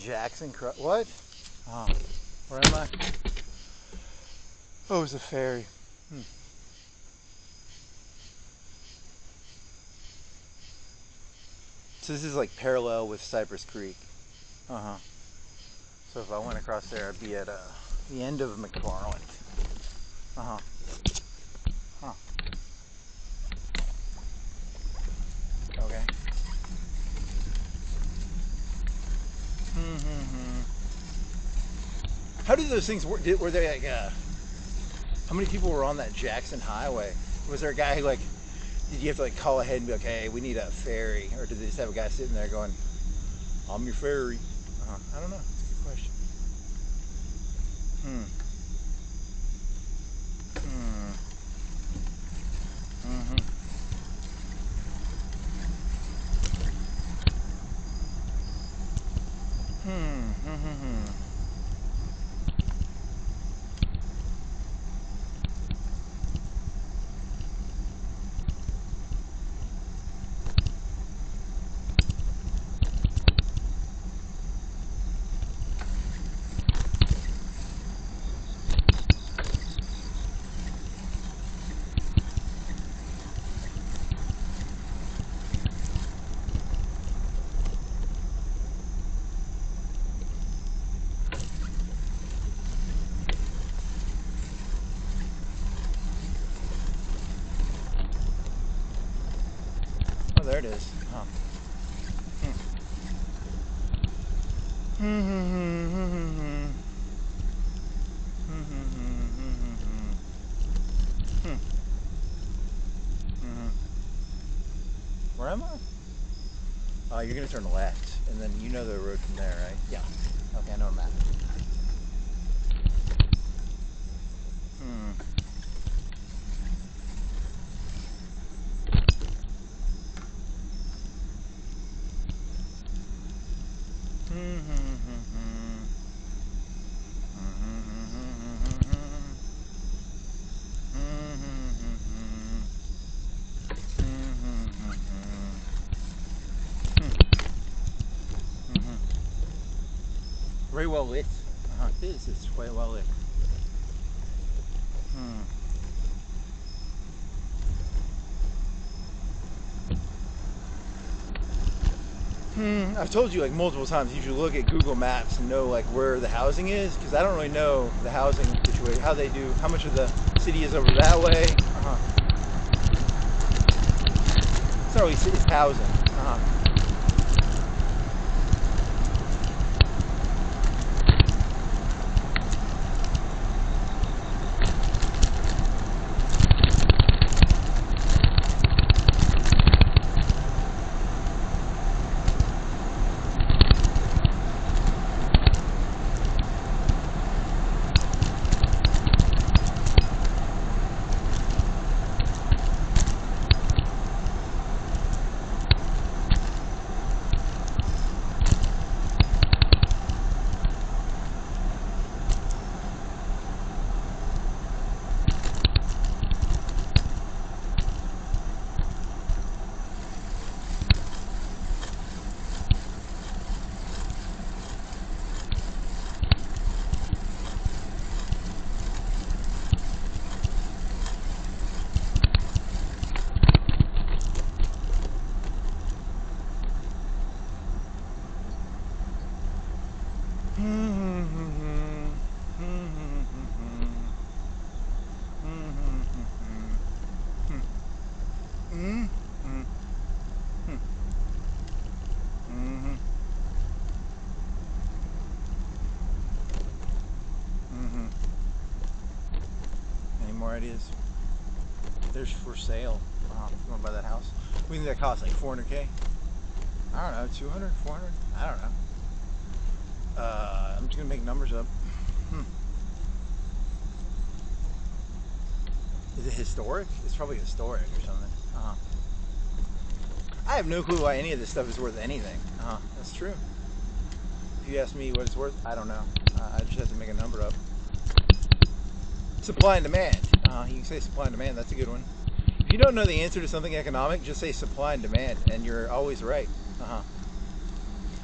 Jackson what? Oh, where am I? Oh, it's a ferry. So this is like parallel with Cypress Creek. So if I went across there, I'd be at the end of McFarland. Okay. How did those things work? Were they like, how many people were on that Jackson Highway? Was there a guy who like, did you have to like call ahead and be like, hey, we need a ferry? Or did they just have a guy sitting there going, I'm your ferry? I don't know. It's a good question. Oh, there it is. Where am I? Oh, you're gonna turn left, and then you know the road from there, right? Yeah. Okay, I know I'm at. Very well lit. It is. It's quite well lit. I've told you like multiple times, you should look at Google Maps and know like where the housing is, because I don't really know the housing situation, how they do, how much of the city is over that way. It's not really city, it's housing. Any more ideas? There's for sale. You want to buy that house? What do you think that costs? Like 400K? I don't know, 200, 400? I don't know. I'm just gonna make numbers up. Is it historic? It's probably historic or something. I have no clue why any of this stuff is worth anything. That's true. If you ask me what it's worth, I don't know. I just have to make a number up. Supply and demand. You can say supply and demand, that's a good one. If you don't know the answer to something economic, just say supply and demand, and you're always right.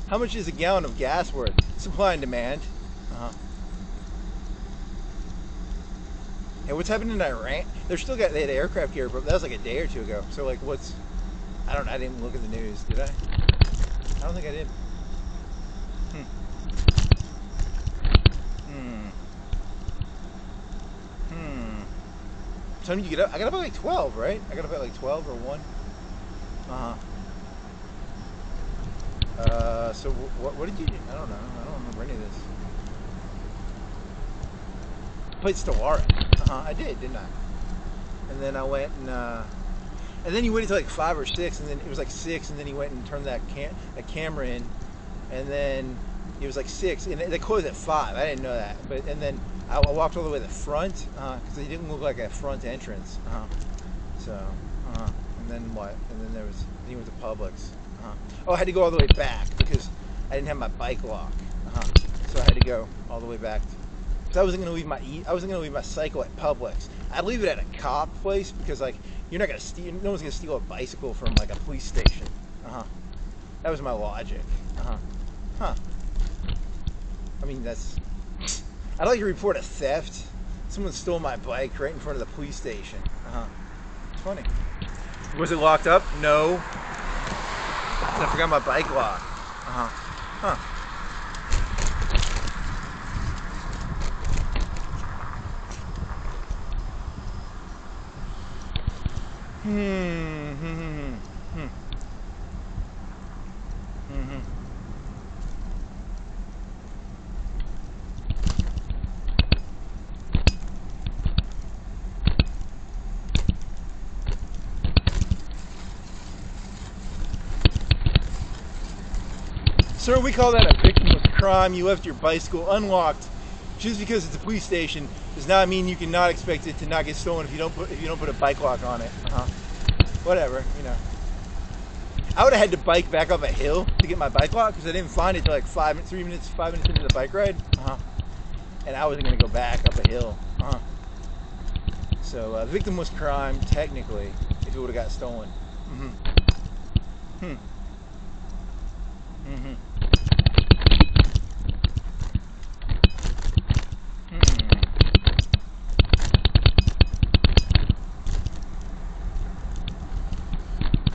How much is a gallon of gas worth? Supply and demand. Hey, what's happening in Iran? They had aircraft carrier, but that was like a day or two ago. So like, I don't know. I didn't look at the news, did I? I don't think I did. What time did you get up? I got up at like 12, right? I got up at like 12 or 1. So what did you do? I don't know. I don't remember any of this. I played Stellaris. I did, didn't I? And then I went and then you waited till like 5 or 6, and then it was like 6, and then you went and turned that camera in, and then it was like 6, and they closed at 5. I didn't know that, and then I walked all the way to the front because it didn't look like a front entrance. And then what? And then then you went to Publix. Oh, I had to go all the way back because I didn't have my bike lock. So I had to go all the way back. Because I wasn't gonna leave my cycle at Publix. I'd leave it at a cop place because like you're not gonna steal. No one's gonna steal a bicycle from like a police station. That was my logic. I mean I'd like to report a theft. Someone stole my bike right in front of the police station. It's funny. Was it locked up? No. I forgot my bike lock. Sir, we call that a victimless crime. You left your bicycle unlocked. Just because it's a police station does not mean you cannot expect it to not get stolen if you don't put a bike lock on it. Whatever, you know. I would have had to bike back up a hill to get my bike lock because I didn't find it till like 5 minutes into the bike ride. And I wasn't gonna go back up a hill. So victimless crime technically if it would have got stolen.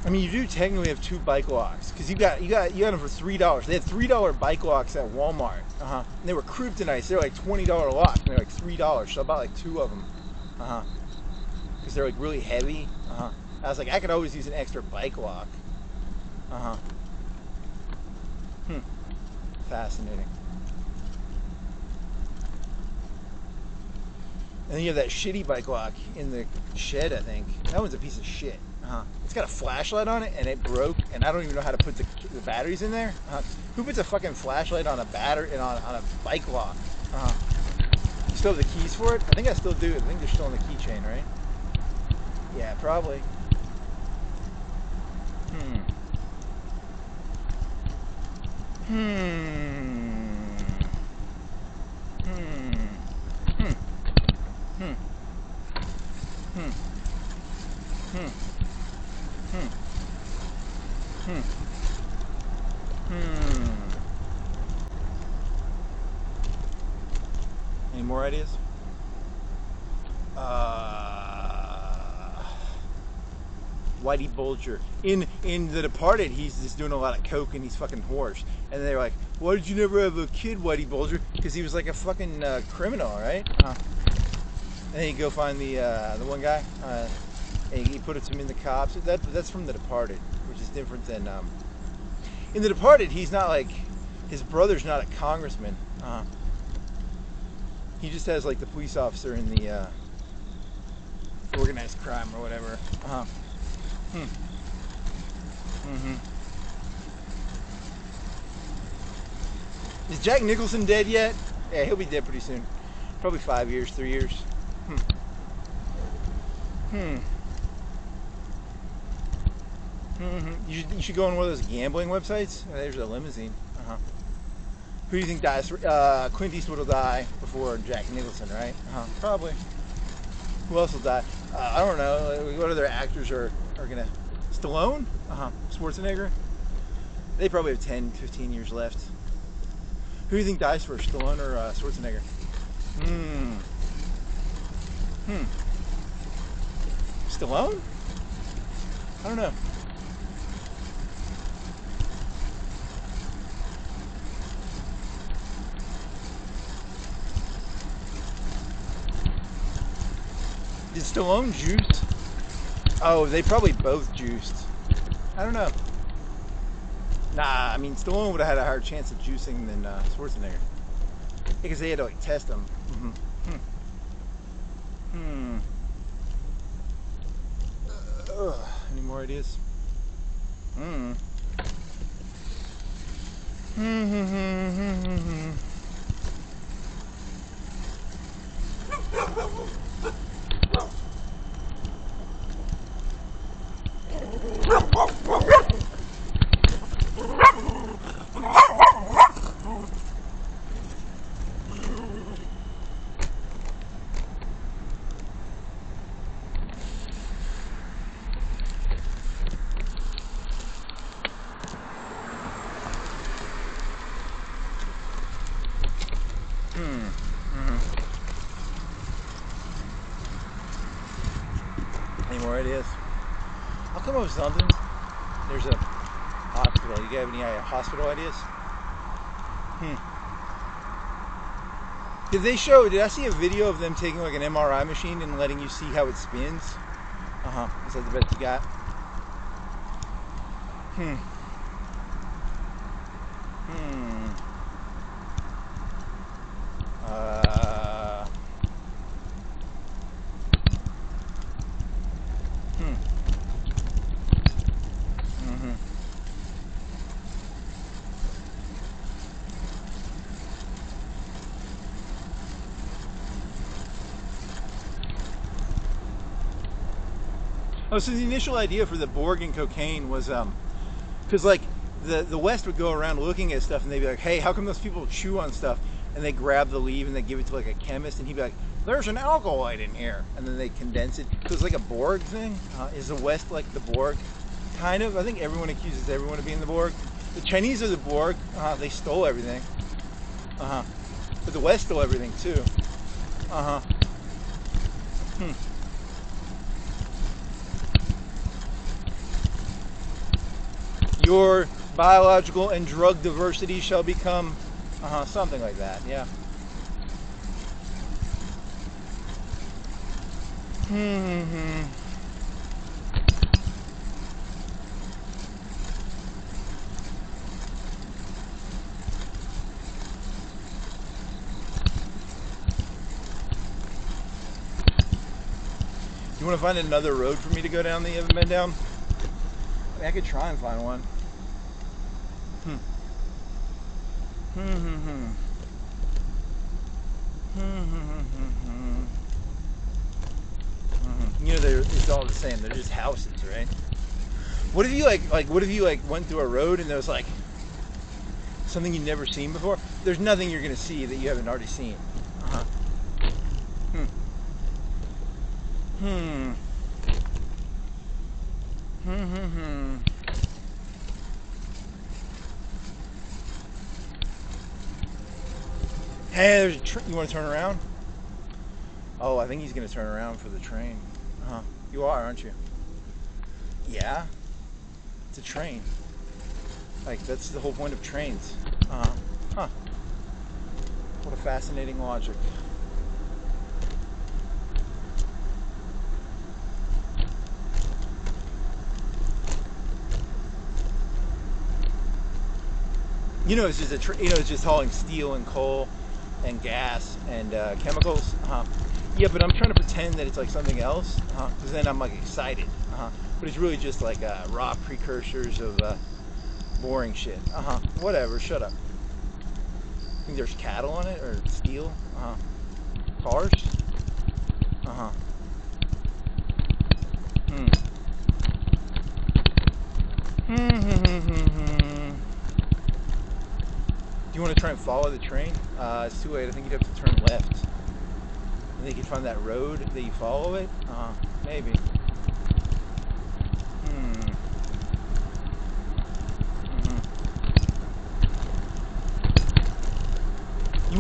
I mean, you do technically have 2 bike locks because you got them for $3. They had $3 bike locks at Walmart. And they were kryptonite. They're like $20 locks. And they're like $3. So I bought like 2 of them. Because they're like really heavy. I was like, I could always use an extra bike lock. Fascinating. And then you have that shitty bike lock in the shed, I think. That one's a piece of shit. It's got a flashlight on it, and it broke, and I don't even know how to put the batteries in there. Who puts a fucking flashlight on a battery and on a bike lock? You still have the keys for it? I think I still do. I think they're still on the keychain, right? Yeah, probably. Any more ideas? Whitey Bulger. In The Departed, he's just doing a lot of coke and he's fucking hoarse. And they're like, why did you never have a kid, Whitey Bulger? Because he was like a fucking criminal, right? And then you go find the one guy, and he puts him in the cops. That's from The Departed, which is different than... in The Departed, he's not like... His brother's not a congressman. He just has like the police officer in the organized crime or whatever. Is Jack Nicholson dead yet? Yeah, he'll be dead pretty soon. Probably 5 years, 3 years. You should go on one of those gambling websites. Oh, there's a limousine. Who do you think dies? Clint Eastwood will die before Jack Nicholson, right? Probably. Who else will die? I don't know. What other actors are gonna? Stallone? Schwarzenegger? They probably have 10, 15 years left. Who do you think dies first, Stallone or Schwarzenegger? Stallone? I don't know. Did Stallone juice? Oh, they probably both juiced. I don't know. Nah, I mean, Stallone would have had a higher chance of juicing than Schwarzenegger. Because they had to like test him. Any more ideas? Any more ideas? I'll come up with something. There's a hospital. You have any hospital ideas? Did I see a video of them taking like an MRI machine and letting you see how it spins? Is that the best you got? Oh, so the initial idea for the Borg and cocaine was, because like the West would go around looking at stuff and they'd be like, hey, how come those people chew on stuff? And they grab the leaf and they give it to like a chemist and he'd be like, there's an alkaloid in here. And then they condense it. So it's like a Borg thing. Is the West like the Borg? Kind of. I think everyone accuses everyone of being the Borg. The Chinese are the Borg. They stole everything. But the West stole everything too. Your biological and drug diversity shall become something like that, yeah. You want to find another road for me to go down that you haven't been down? I mean, I could try and find one. You know, it's all the same. They're just houses, right? What if you what if you went through a road and there was like something you've never seen before? There's nothing you're gonna see that you haven't already seen. Hey, there's a you want to turn around? Oh, I think he's going to turn around for the train. You are, aren't you? Yeah. It's a train. Like, that's the whole point of trains. What a fascinating logic. You know, it's just it's just hauling steel and coal and gas and chemicals. Yeah, but I'm trying to pretend that it's like something else, because then I'm like excited. But it's really just like raw precursors of boring shit. Whatever. Shut up. Think there's cattle on it or steel? Cars? Do you want to try and follow the train? It's too late. I think you'd have to turn left. I think you find that road that you follow it. Maybe.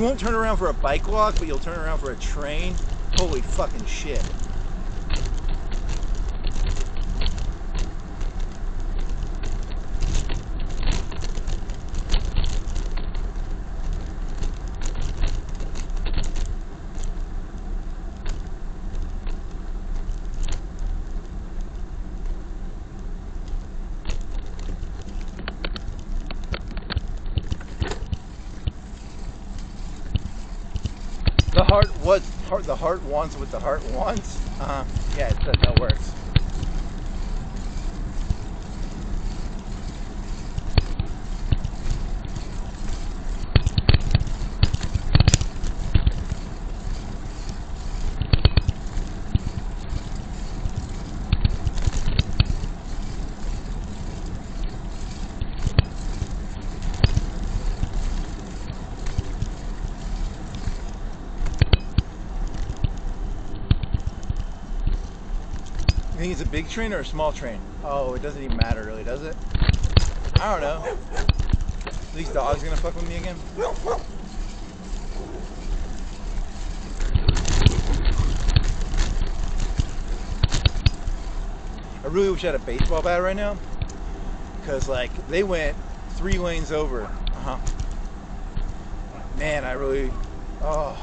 You won't turn around for a bike walk, but you'll turn around for a train. Holy fucking shit. The heart wants what the heart wants. Yeah, that works. You think it's a big train or a small train? Oh, it doesn't even matter really, does it? I don't know. Are these dogs gonna fuck with me again? I really wish I had a baseball bat right now. Cause like, they went 3 lanes over. Man, I really, oh.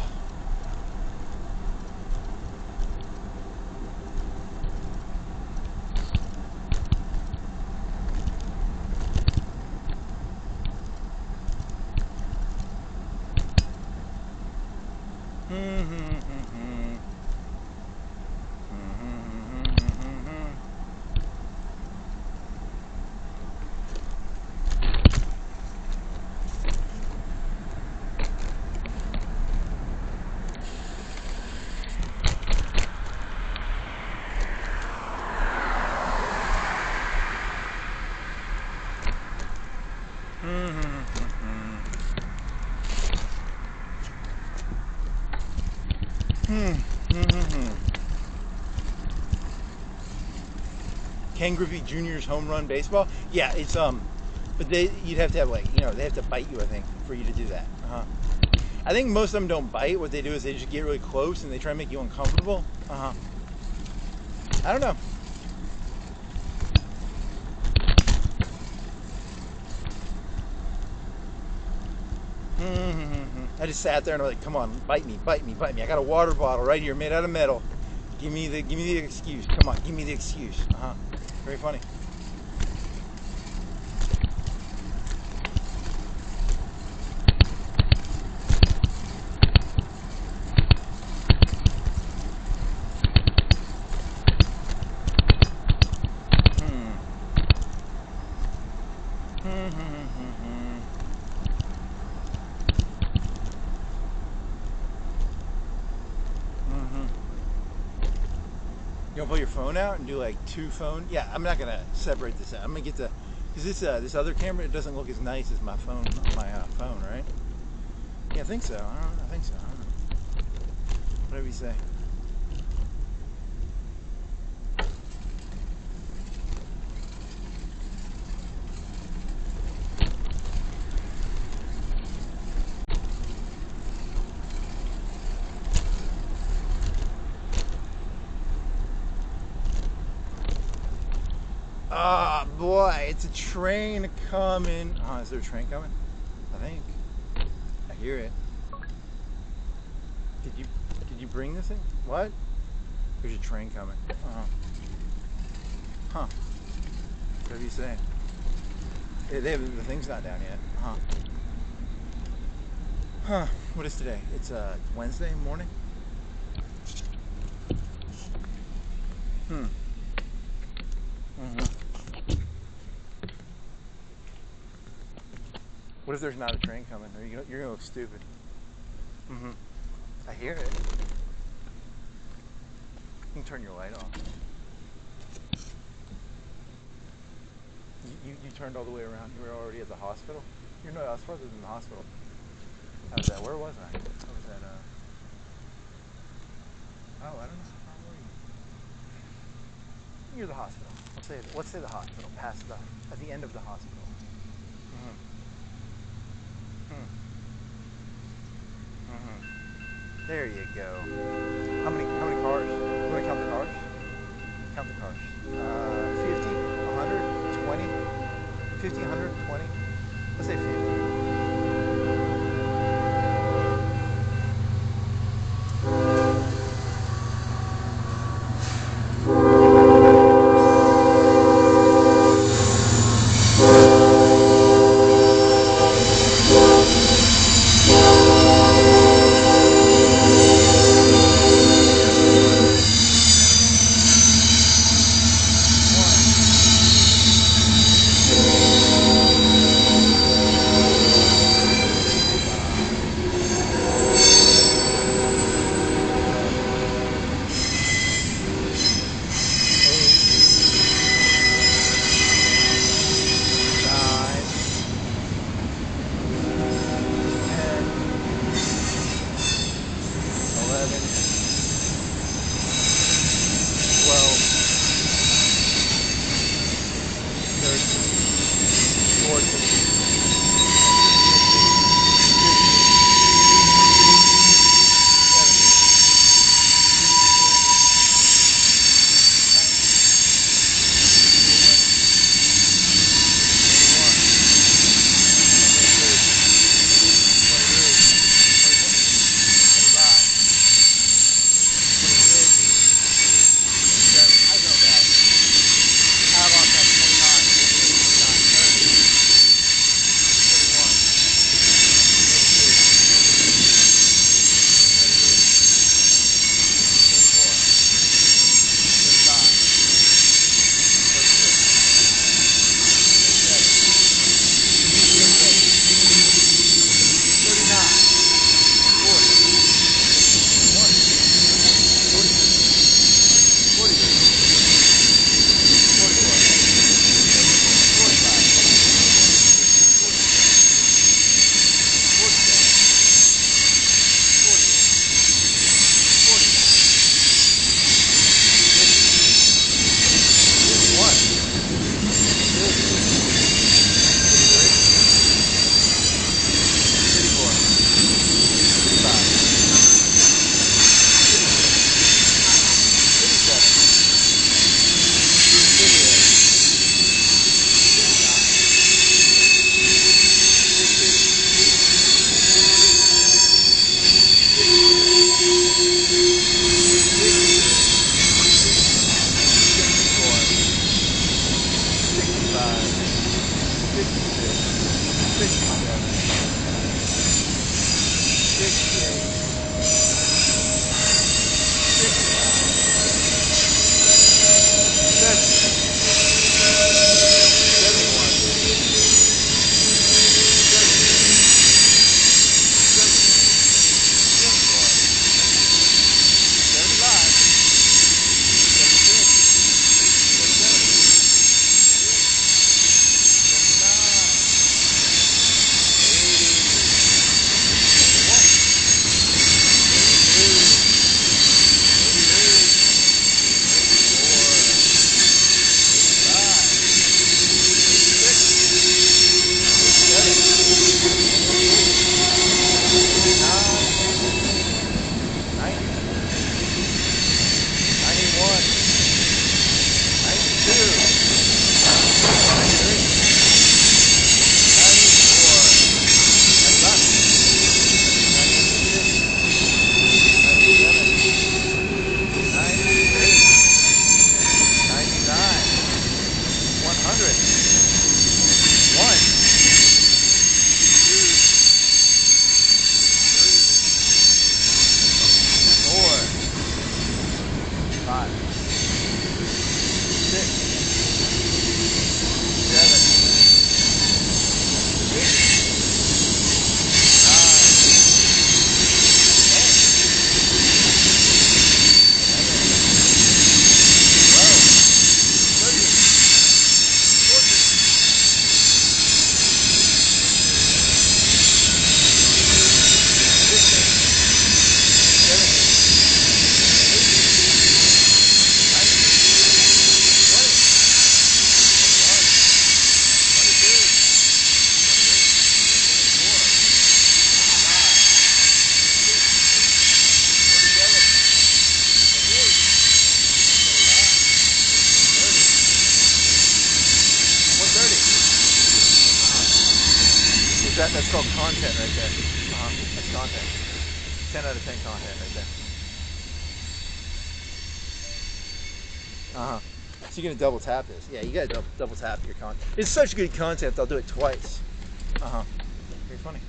Ken Griffey Jr.'s home run baseball. Yeah, it's but you'd have to have, like, you know, they have to bite you, I think, for you to do that. I think most of them don't bite. What they do is they just get really close and they try to make you uncomfortable. I don't know. I just sat there and I'm like, come on, bite me, bite me, bite me. I got a water bottle right here made out of metal. Give me the excuse. Come on, give me the excuse. Very funny. You want to pull your phone out and do like 2 phone? Yeah, I'm not gonna separate this out. I'm gonna get the, because this other camera, it doesn't look as nice as my phone, right? Yeah, I think so. I think so. I don't know. Whatever you say. Ah, boy, it's a train coming. Oh, is there a train coming? I think. I hear it. Did you bring this in? What? There's a train coming. Huh. Whatever you say. The thing's not down yet. Huh. What is today? It's Wednesday morning? What if there's not a train coming? You're gonna look stupid. I hear it. You can turn your light off. You turned all the way around. You were already at the hospital? No, I was further than the hospital. How was that? Where was I? How was that? Oh, I don't know. How were you? Near the hospital. Let's say the hospital. At the end of the hospital. There you go. How many cars? You want to count the cars? Count the cars. 50, 100, 20, 50, 100, 20. Let's say 50. That's called content right there. That's content. 10 out of 10 content right there. So you're gonna double tap this. Yeah, you gotta double tap your content. It's such good content, I'll do it twice. Very funny.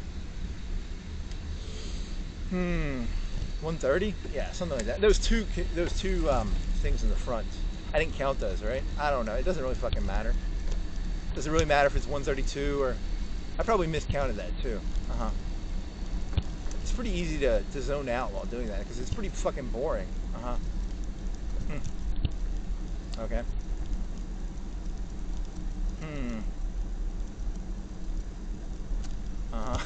130? Yeah, something like that. Those two things in the front. I didn't count those, right? I don't know. It doesn't really fucking matter. Does it really matter if it's 132 or... I probably miscounted that too. It's pretty easy to zone out while doing that because it's pretty fucking boring. Okay. Huh.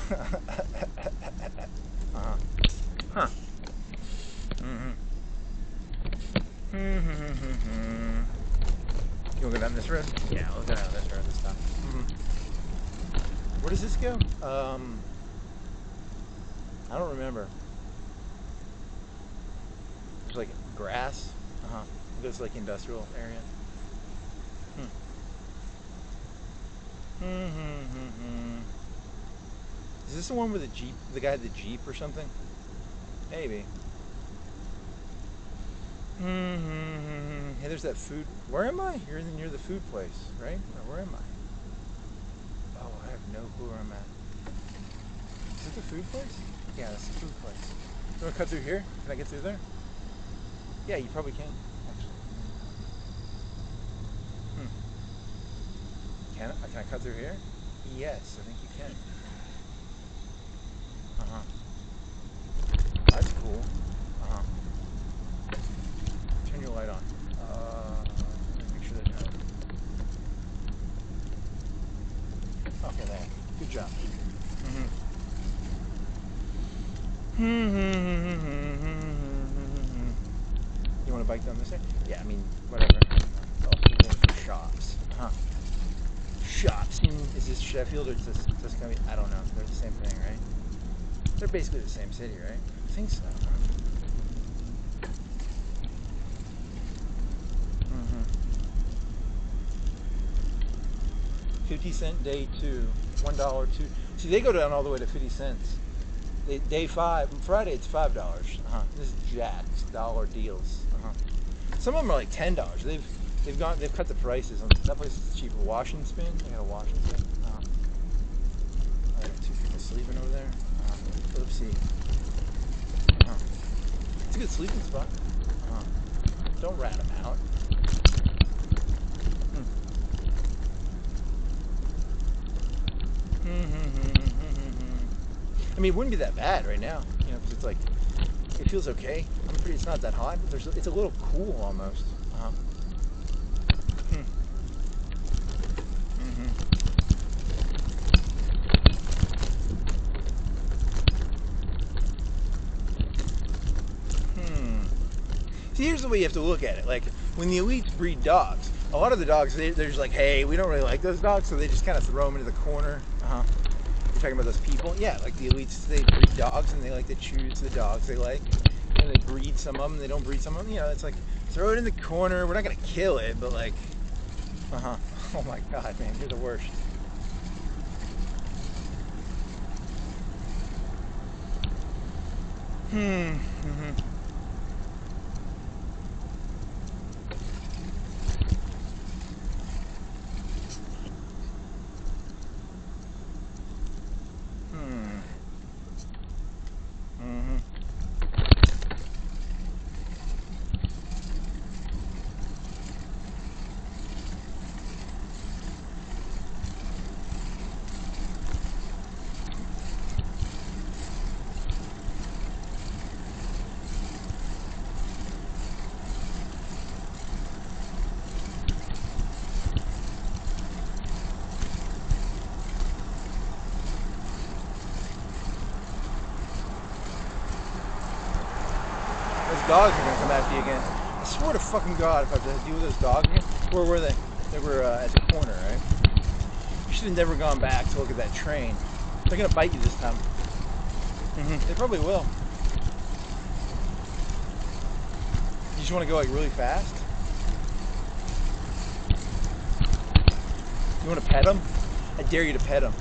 You wanna go down this road? Yeah, we'll go down this road this time. Where does this go? I don't remember. There's like grass. It goes like industrial area. Is this the one where the Jeep, the guy had the Jeep or something? Maybe. Hey, there's that food. Where am I? You're near the food place, right? Or where am I? Oh, I have no clue where I'm at. Is it the food place? Yeah, that's the food place. You want to cut through here? Can I get through there? Yeah, you probably can, actually. Can I cut through here? Yes, I think you can. That's cool. Turn your light on. Make sure there's no... Okay, there. Good job. You want to bike down this way? Yeah, I mean, whatever. Oh, people for shops. Shops. Is this Sheffield or is this gonna be? I don't know. They're the same thing, right? They're basically the same city, right? I think so. 50-cent day 2, $1 2. See, they go down all the way to 50 cents. Day 5, Friday it's $5. This is jacked dollar deals. Some of them are like $10. They've cut the prices. That place is cheaper. Wash and spin. I got a wash and spin. I got 2 people sleeping over there. Oopsie. It's a good sleeping spot. Don't rat them out. I mean, it wouldn't be that bad right now, you know, because it's like, it feels okay. It's not that hot. It's a little cool almost. See, here's the way you have to look at it. Like, when the elites breed dogs, a lot of the dogs, they're just like, hey, we don't really like those dogs, so they just kind of throw them into the corner. You're talking about those people? Yeah, like the elites, they breed dogs, and they like to choose the dogs they like. And they breed some of them, they don't breed some of them. You know, it's like, throw it in the corner. We're not going to kill it, but like, oh my God, man, you're the worst. Dogs are gonna come after you again. I swear to fucking God, if I have to deal with those dogs again. Where were they? They were at the corner, right? You should have never gone back to look at that train. They're gonna bite you this time. They probably will. You just want to go like really fast? You want to pet them? I dare you to pet them.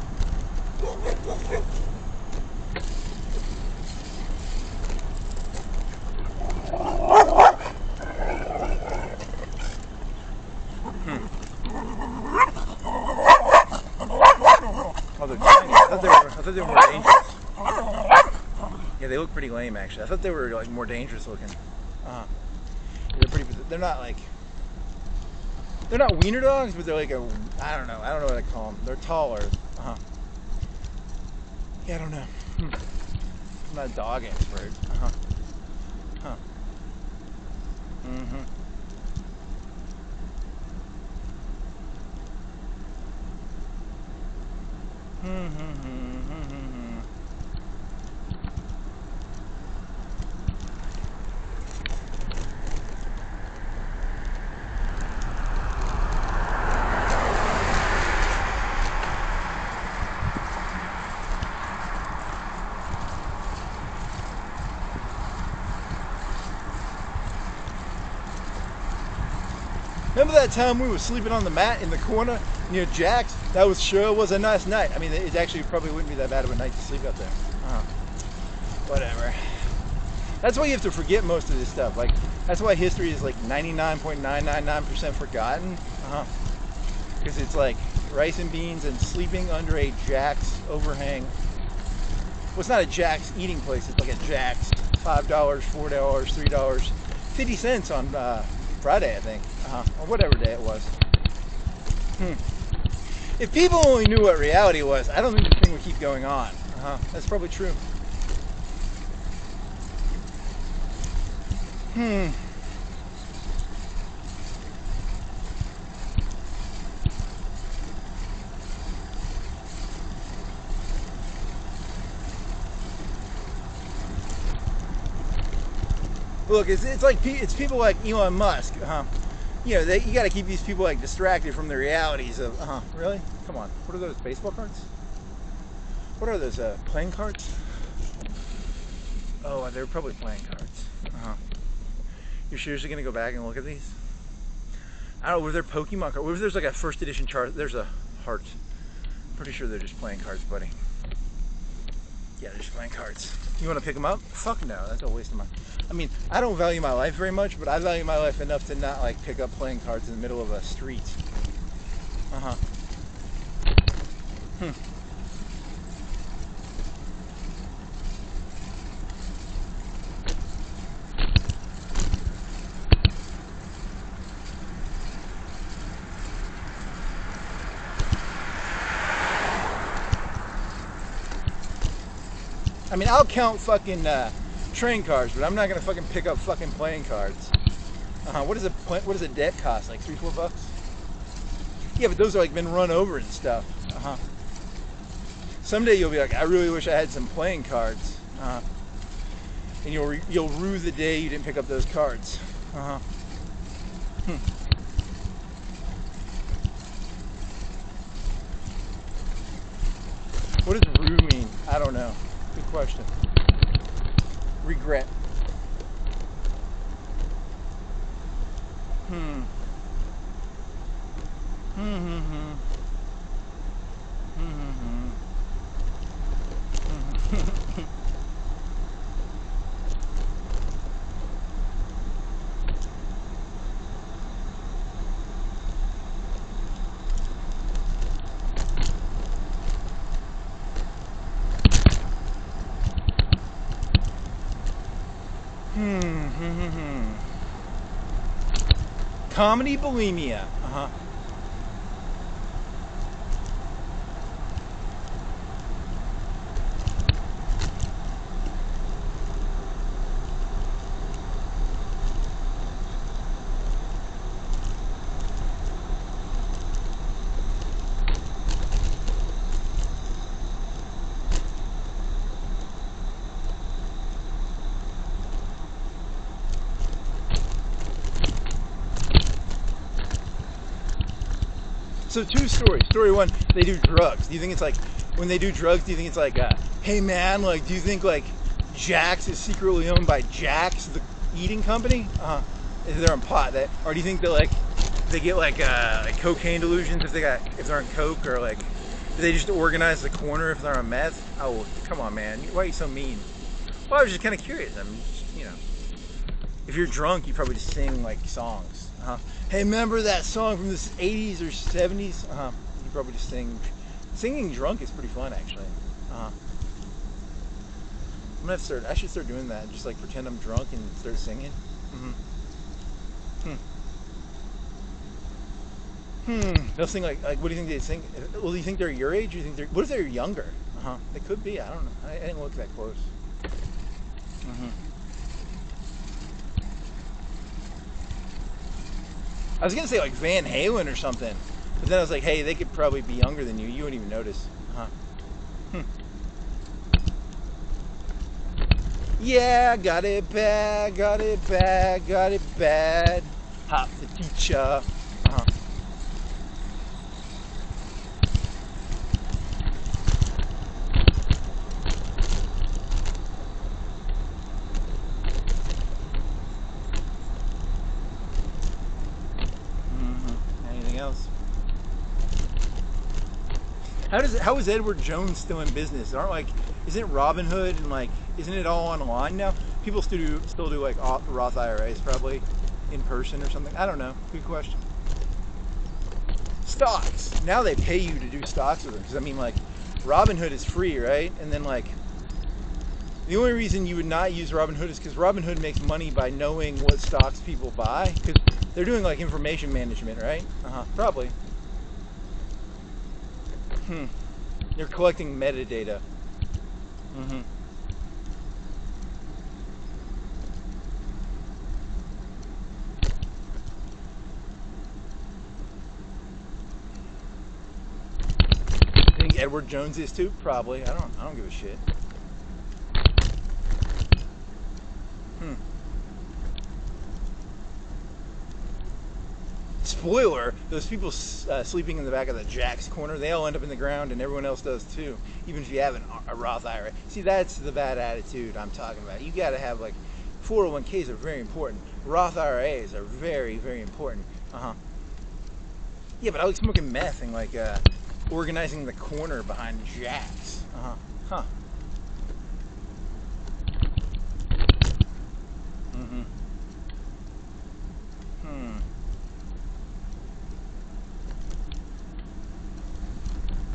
Oh, they're tiny. I thought they were more dangerous. Yeah, they look pretty lame actually. I thought they were like more dangerous looking. They're pretty. They're not like. They're not wiener dogs, but they're like a. I don't know what I call them. They're taller. Yeah, I don't know. I'm not a dog expert. Huh. Mm-hmm. Remember that time we were sleeping on the mat in the corner near Jack's? That sure was a nice night. I mean, it actually probably wouldn't be that bad of a night to sleep out there. Whatever. That's why you have to forget most of this stuff. Like, that's why history is like 99.999% forgotten. Because it's like rice and beans and sleeping under a Jack's overhang. Well, it's not a Jack's eating place. It's like a Jack's. $5, $4, $3, 50 cents on Friday, I think. Or whatever day it was. If people only knew what reality was, I don't think the thing would keep going on. That's probably true. Look, it's people like Elon Musk. You know, you got to keep these people like distracted from the realities of. Really? Come on. What are those baseball cards? What are those playing cards? Oh, they're probably playing cards. You're seriously gonna go back and look at these? I don't know. Were there Pokemon cards? What if there's like a first edition chart? There's a heart. I'm pretty sure they're just playing cards, buddy. Yeah, they're just playing cards. You want to pick them up? Fuck no, that's a waste of my. I mean, I don't value my life very much, but I value my life enough to not like pick up playing cards in the middle of a street. I mean, I'll count fucking train cards, but I'm not gonna fucking pick up fucking playing cards. What does a deck cost? Like $3-4 bucks? Yeah, but those are like been run over and stuff. Someday you'll be like, I really wish I had some playing cards, and you'll rue the day you didn't pick up those cards. What does rue mean? I don't know. Good question. Regret. Comedy bulimia. So two stories. Story one, they do drugs. Do you think it's like, when they do drugs, do you think it's like, hey man, like, do you think like Jack's is secretly owned by Jack's, the eating company? If they're on pot, or do you think they get like cocaine delusions if they're on coke, or like, Do they just organize the corner if they're on meth? Oh, come on, man. Why are you so mean? Well, I was just kind of curious. I mean, just, you know, if you're drunk, you probably just sing like songs. Hey, remember that song from the 80s or 70s? You probably just sing. Singing drunk is pretty fun, actually. I'm gonna have to start. I should start doing that. Just like pretend I'm drunk and start singing. They'll sing like what do you think they sing? Well, do you think they're your age? Or do you think they're? What if they're younger? They could be. I don't know. I didn't look that close. I was gonna say like Van Halen or something, but then I was like, hey, they could probably be younger than you. You wouldn't even notice. Yeah, got it bad, got it bad, got it bad. Hop the teacher. Anything else? How is Edward Jones still in business? Isn't Robin Hood and like, isn't it all online now? People still do like Roth IRAs probably in person or something. I don't know. Good question. Stocks. Now they pay you to do stocks with them. Because I mean, like, Robin Hood is free, right? And then like, the only reason you would not use Robin Hood is because Robin Hood makes money by knowing what stocks people buy. Because they're doing like information management, right? Probably. They're collecting metadata. You think Edward Jones is too? Probably. I don't give a shit. Spoiler, those people sleeping in the back of the Jack's corner, they all end up in the ground and everyone else does too, even if you have a Roth IRA. See, that's the bad attitude I'm talking about. You gotta have like, 401ks are very important. Roth IRAs are very, very important. Yeah, but I like smoking meth and like organizing the corner behind Jack's.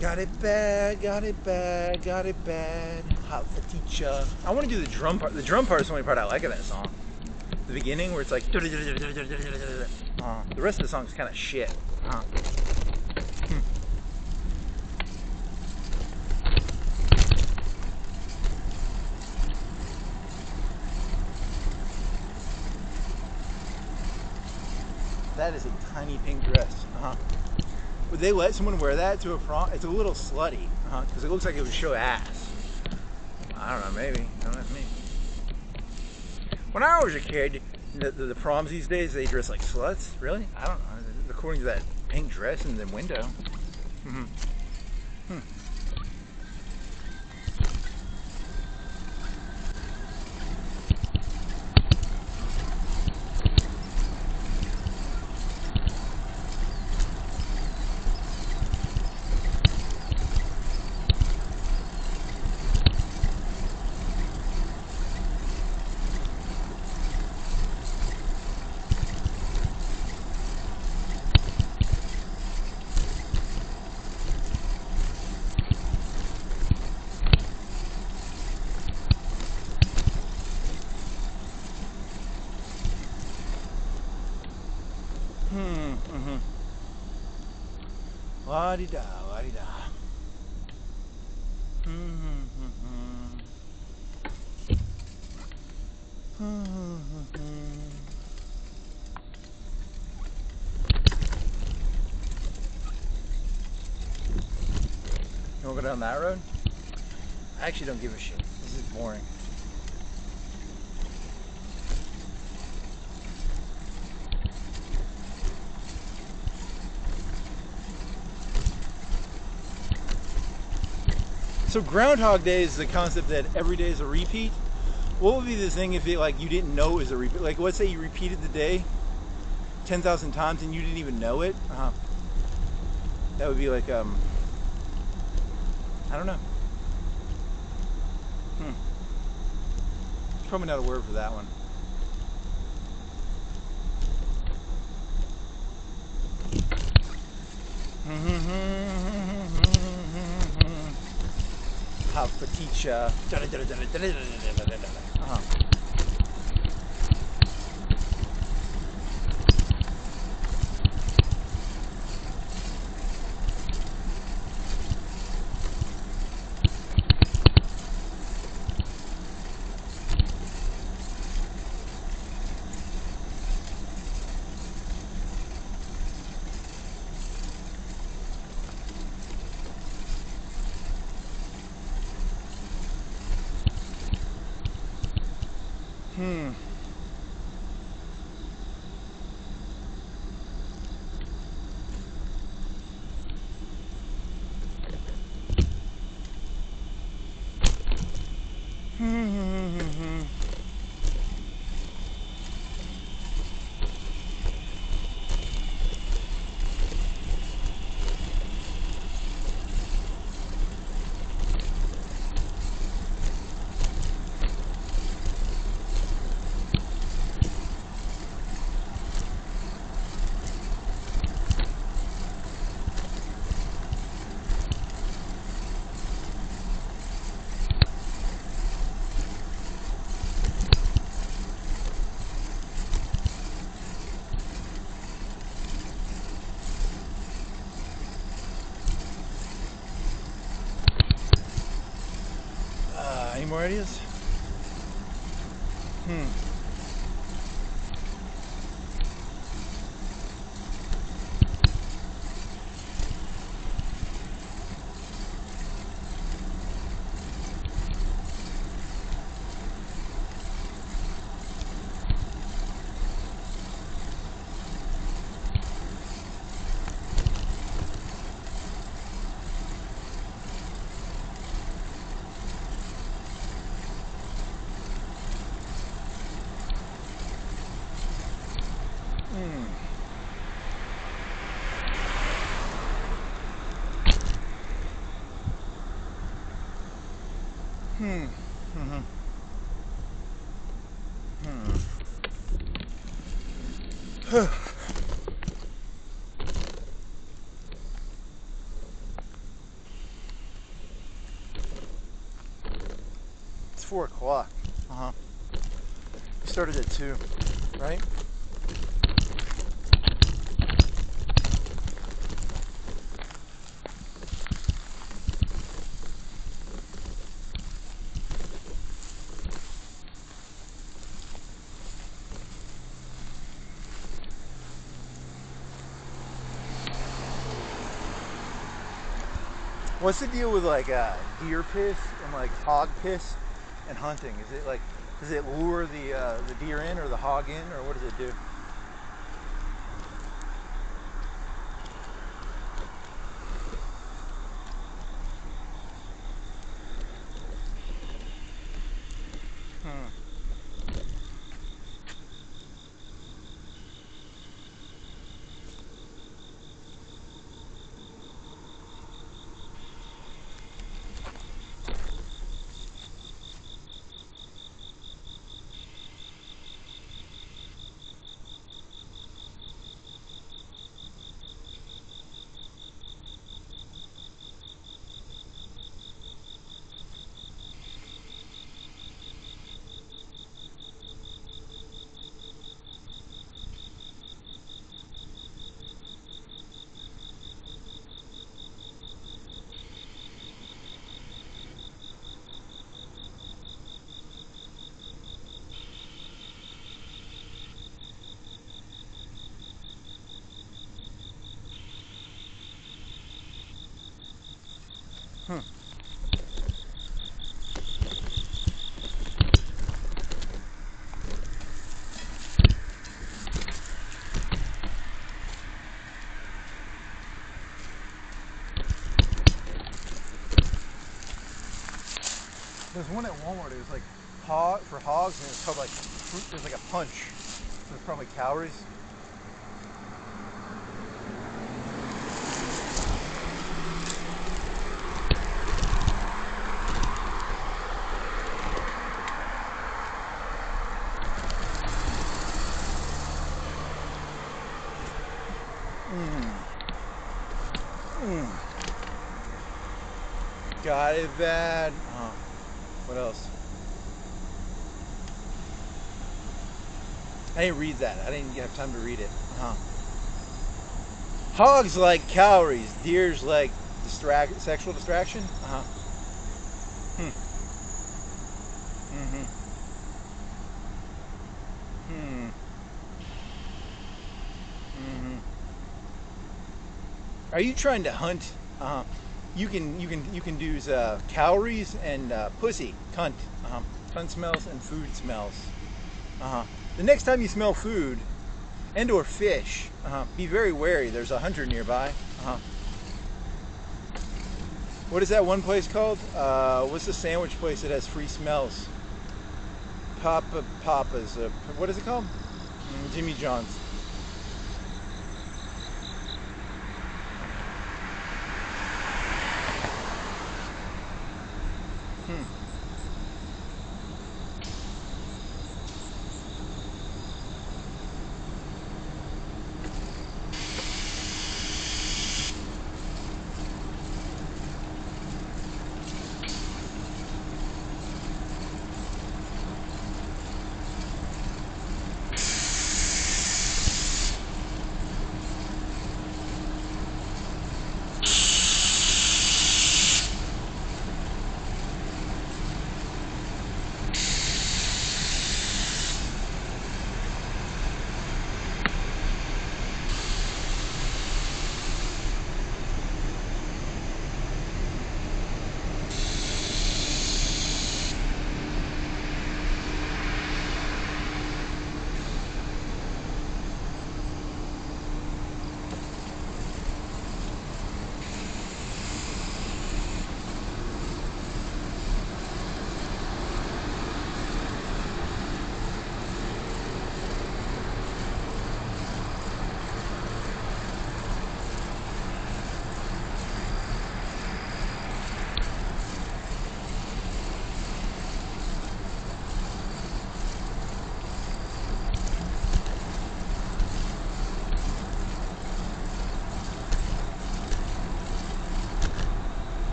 Got it bad, got it bad, got it bad. Hot for teacher. I want to do the drum part. The drum part is the only part I like of that song. The beginning where it's like. The rest of the song is kind of shit. That is a tiny pink dress. Would they let someone wear that to a prom? It's a little slutty, because it looks like it would show ass. I don't know, maybe. Don't ask me. When I was a kid, the proms these days, they dress like sluts. Really? I don't know. According to that pink dress in the window. La-di-da, la-di-da. You want to go down that road? I actually don't give a shit. This is boring. So Groundhog Day is the concept that every day is a repeat. What would be the thing if it, like, you didn't know it was a repeat? Like, let's say you repeated the day 10,000 times and you didn't even know it. That would be like I don't know. Probably not a word for that one. Papaticha. Any more ideas? It's 4 o'clock. We started at 2, right? What's the deal with like deer piss and like hog piss and hunting? Is it like, does it lure the deer in or the hog in, or what does it do? There's one at Walmart. It was like for hogs, and it's called like fruit. There's like a punch. There's probably calories. Got it bad. What else? I didn't read that. I didn't have time to read it. Hogs like calories. Deers like sexual distraction. Are you trying to hunt? You can do calories and pussy, cunt, cunt smells and food smells. The next time you smell food and or fish, be very wary. There's a hunter nearby. What is that one place called? What's the sandwich place that has free smells? Papa's. What is it called? Jimmy John's.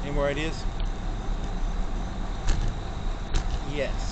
Any more ideas? Yes.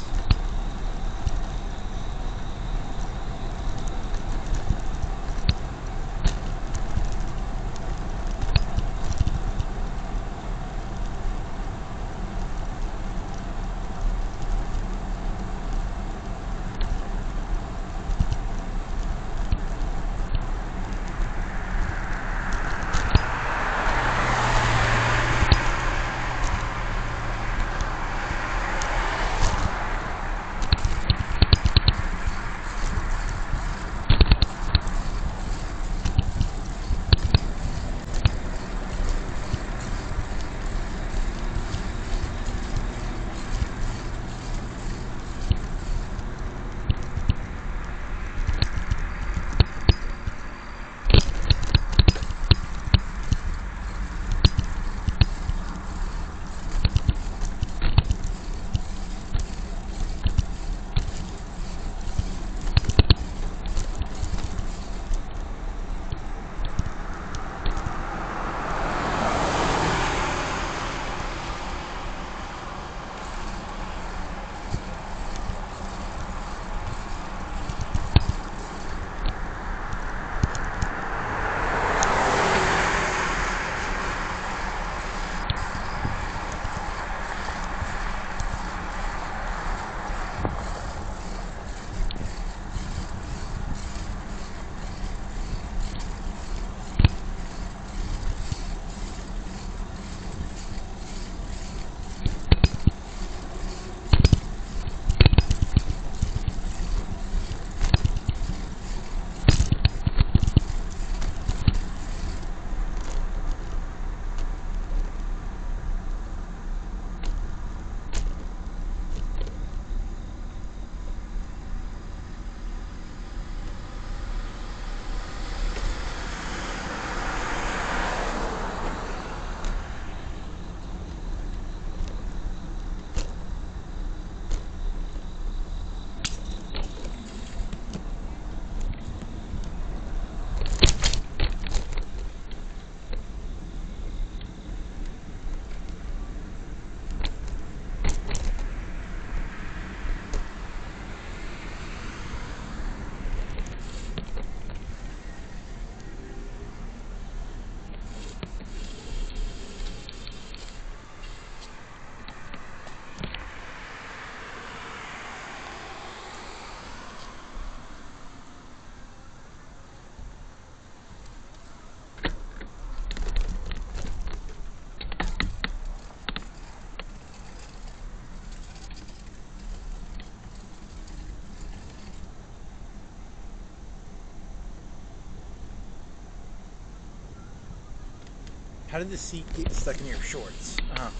How did the seat get stuck in your shorts? Uh-huh.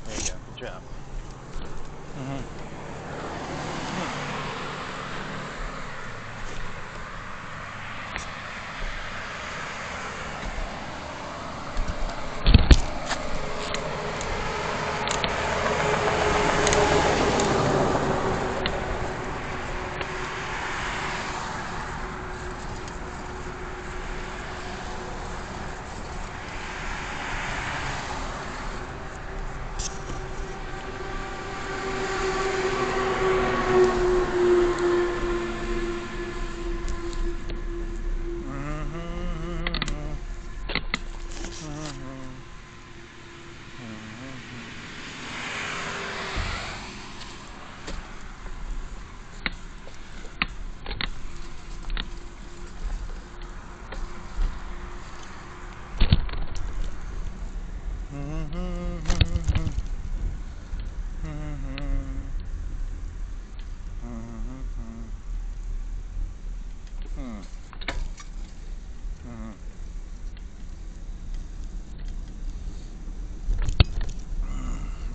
There you go. Good job. Mm-hmm.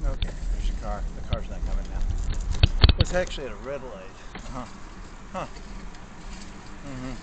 Okay, there's your car. The car's not coming now. It's actually at a red light. Huh. Huh. Mm-hmm.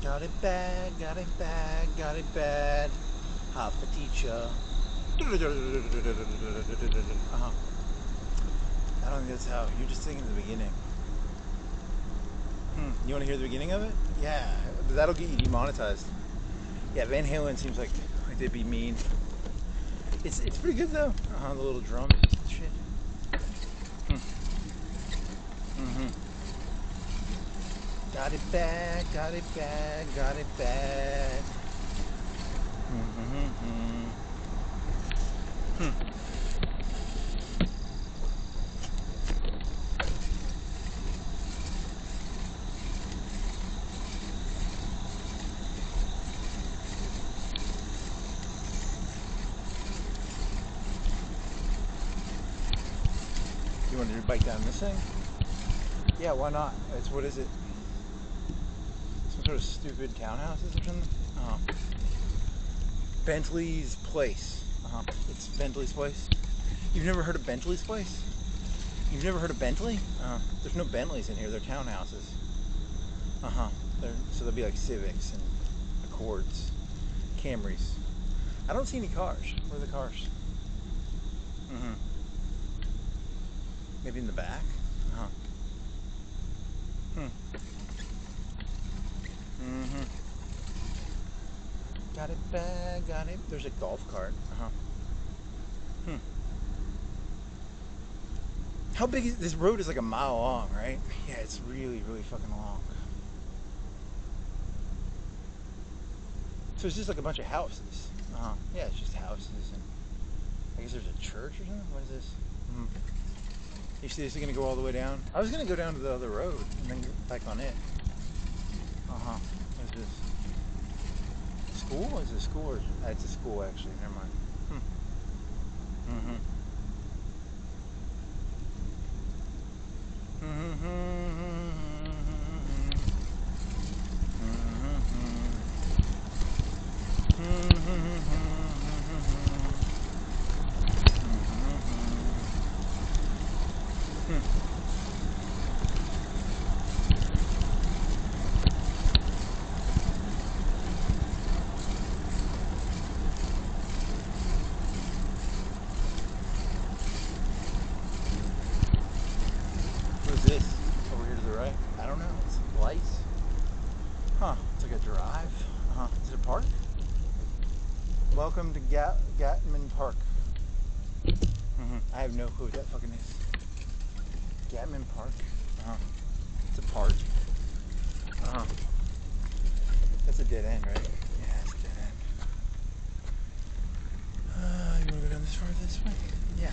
Got it bad, got it bad, got it bad. Hot teacher. Uh-huh. I don't think that's how. You're just thinking the beginning. You want to hear the beginning of it? Yeah, that'll get you demonetized. Yeah, Van Halen seems like they'd be mean. It's pretty good though. The little drum shit. Got it bad, got it bad, got it bad. You wanted to bike down this thing? Yeah, why not? What is it? Some sort of stupid townhouses or something? Bentley's Place. It's Bentley's Place. You've never heard of Bentley's Place? You've never heard of Bentley? There's no Bentleys in here. They're townhouses. So there'll be like Civics and Accords, Camrys. I don't see any cars. Where are the cars? Maybe in the back? Got it bad, got it. There's a golf cart. How big is this road? Is like a mile long, right? Yeah, it's really, really fucking long. So it's just like a bunch of houses. Yeah, it's just houses, and I guess there's a church or something. What is this? You see, this is gonna go all the way down. I was gonna go down to the other road and then get back on it. What is this? School? Is it a school or? It's a school actually. Never mind. What is this? Over here to the right? I don't know. It's lights. It's like a drive. Is it a park? Welcome to Gatman Park. I have no clue what that fucking is. Gatman Park. It's a park. That's a dead end, right? Yeah, it's a dead end. You wanna go down this far this way? Yeah.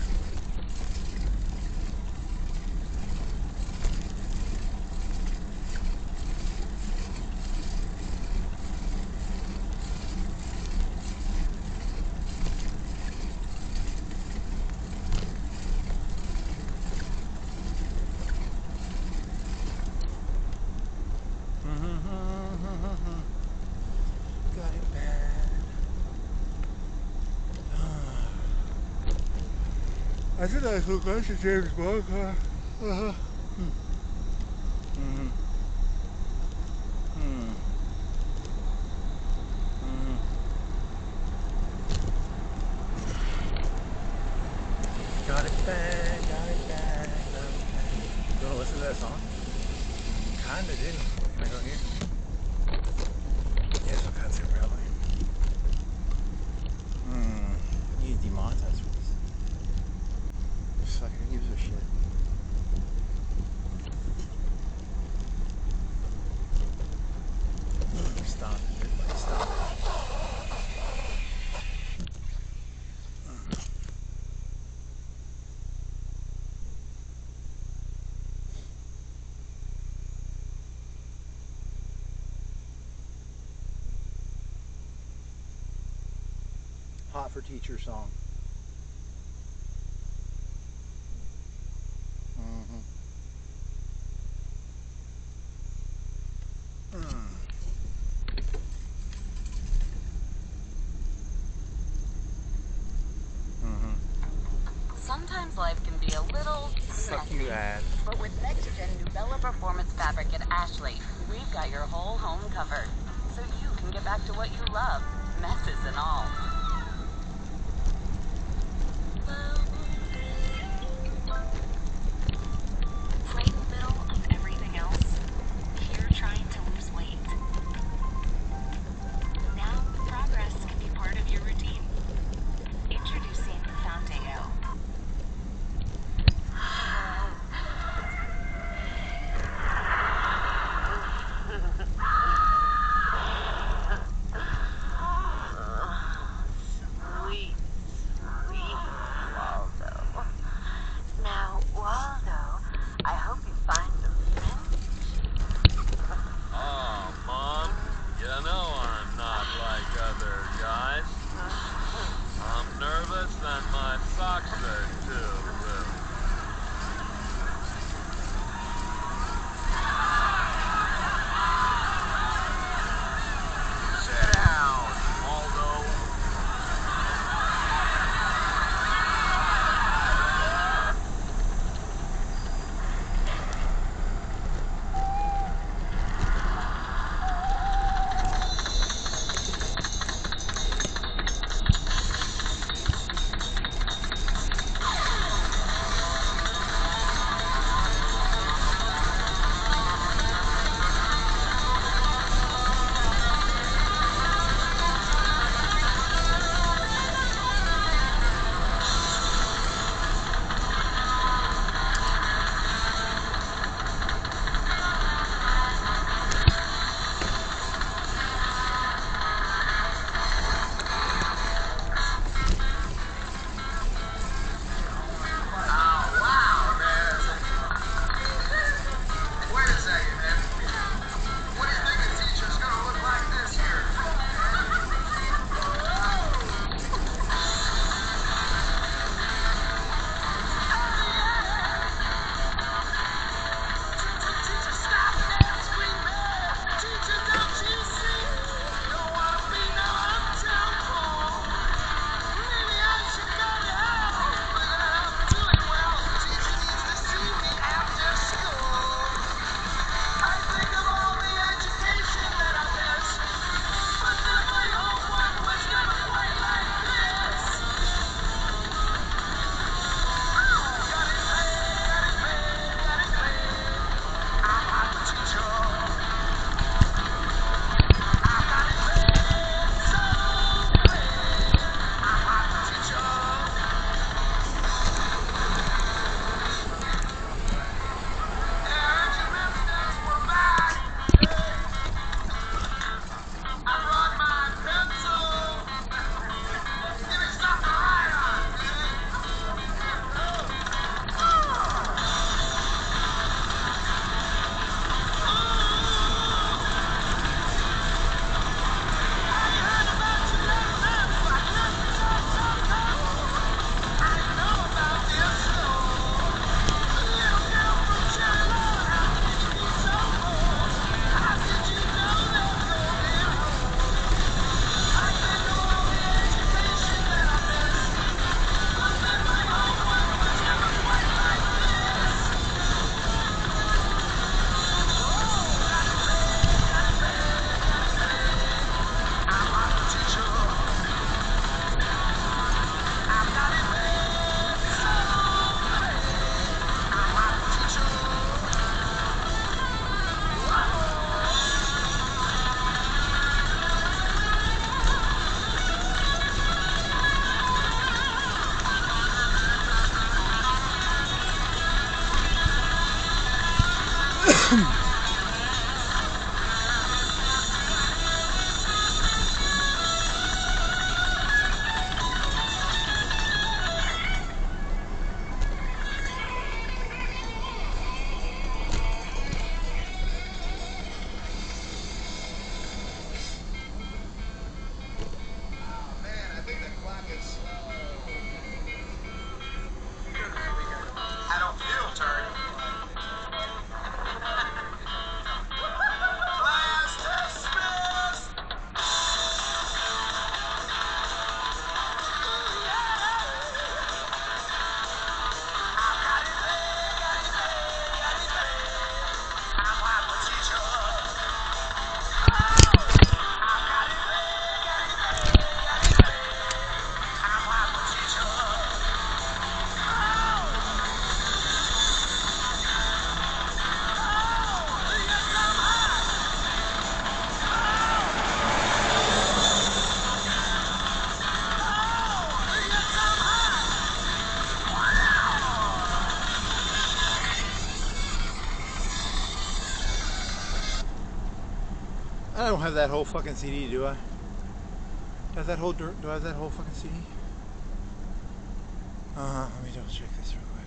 Got it bad. I think I so close to James Bond car. Got it bad, got it bad, got it bad. You wanna listen to that song? Kinda do. Can I go here? Yes, I'll cut it probably. You need demonetized for this. This fucker gives a shit. Stop it, everybody stop it. Hot for teacher song. Sometimes life can be a little Fuck you, messy. ad. But with next-gen Novella Performance Fabric at Ashley, we've got your whole home covered. So you can get back to what you love, messes and all. Right in the middle of everything else, you're trying to lose weight. Now, progress can be part of your routine. Introducing Foundeo. I don't have that whole fucking CD, do I? Do I have that whole fucking CD? Let me double check this real quick.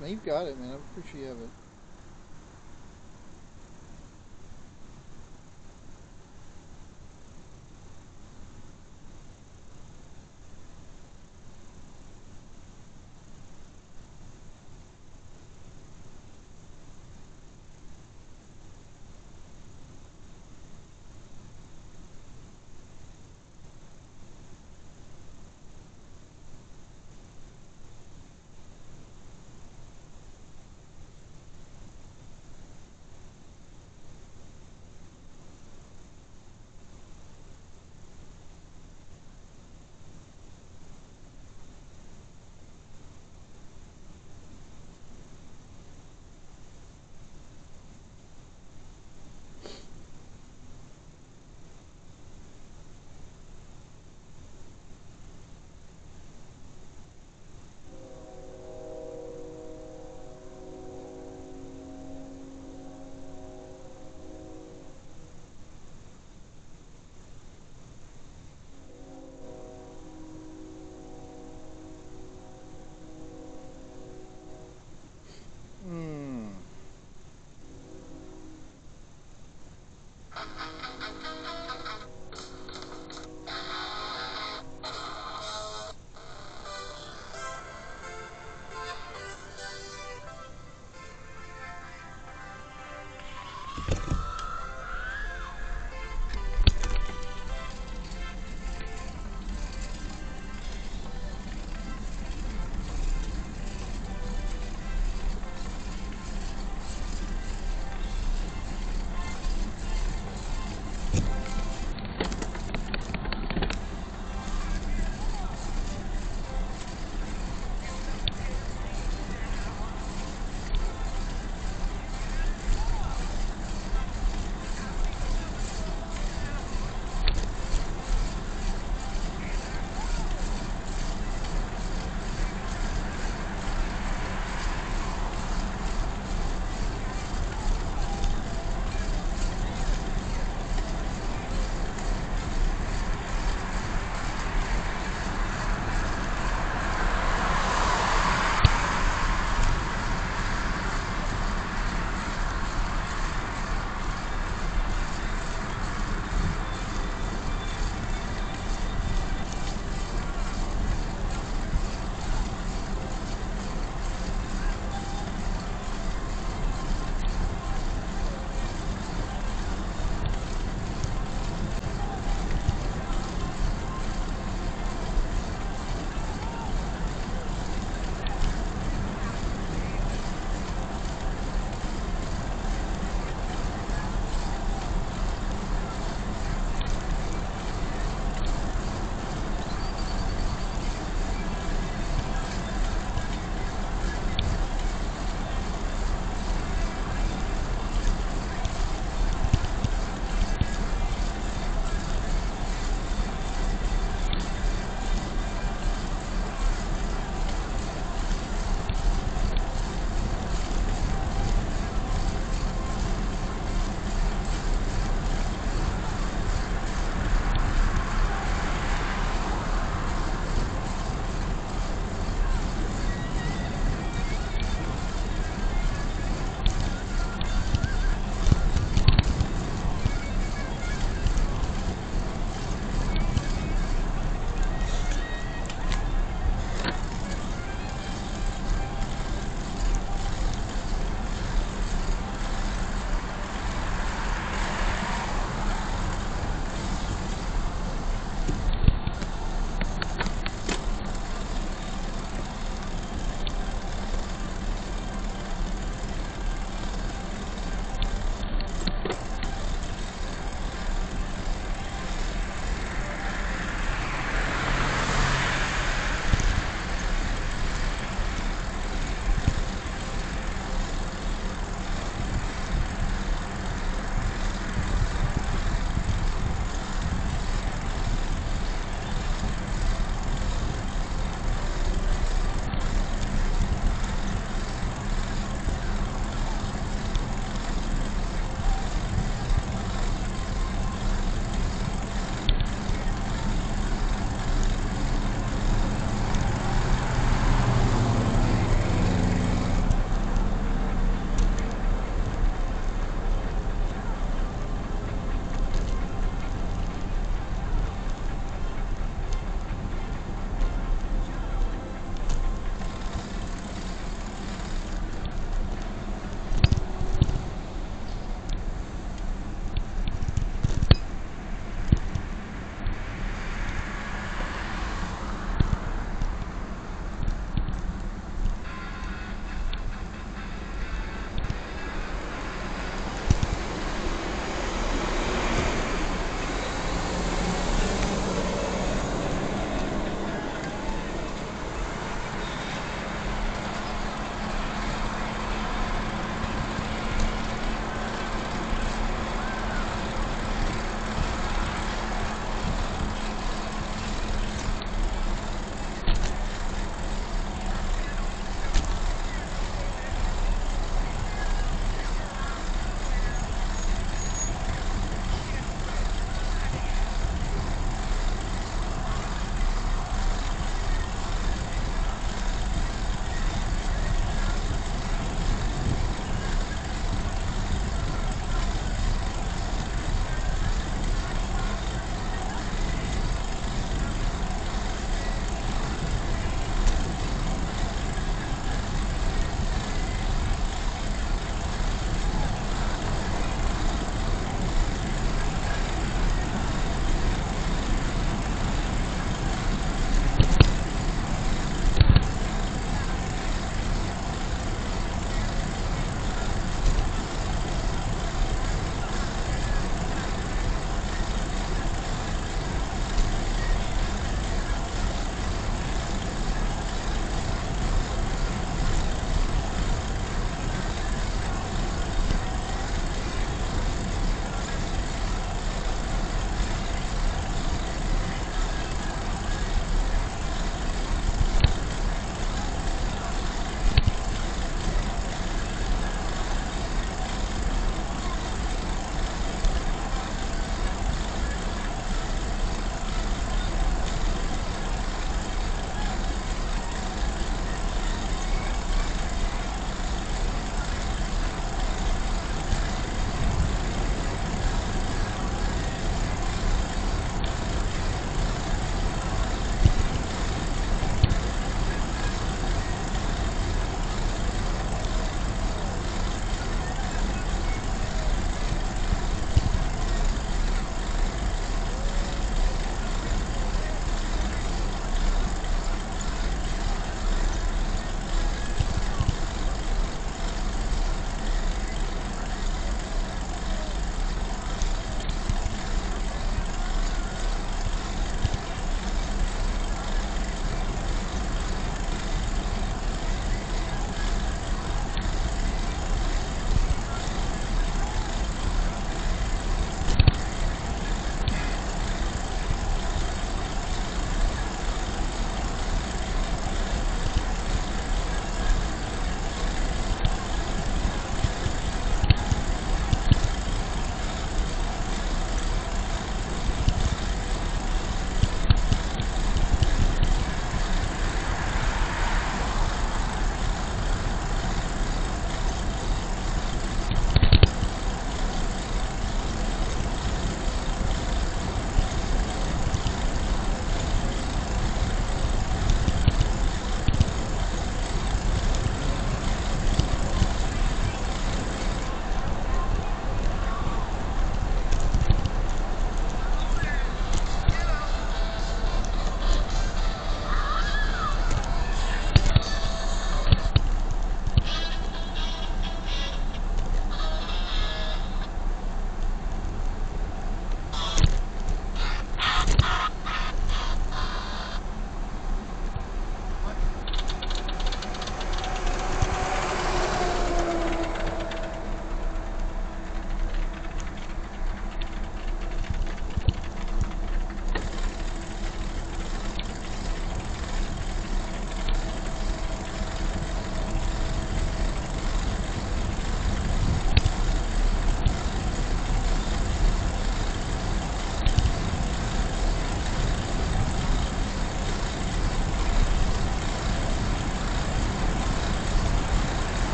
Now you've got it, man. I'm pretty sure you have it.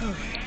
Funny.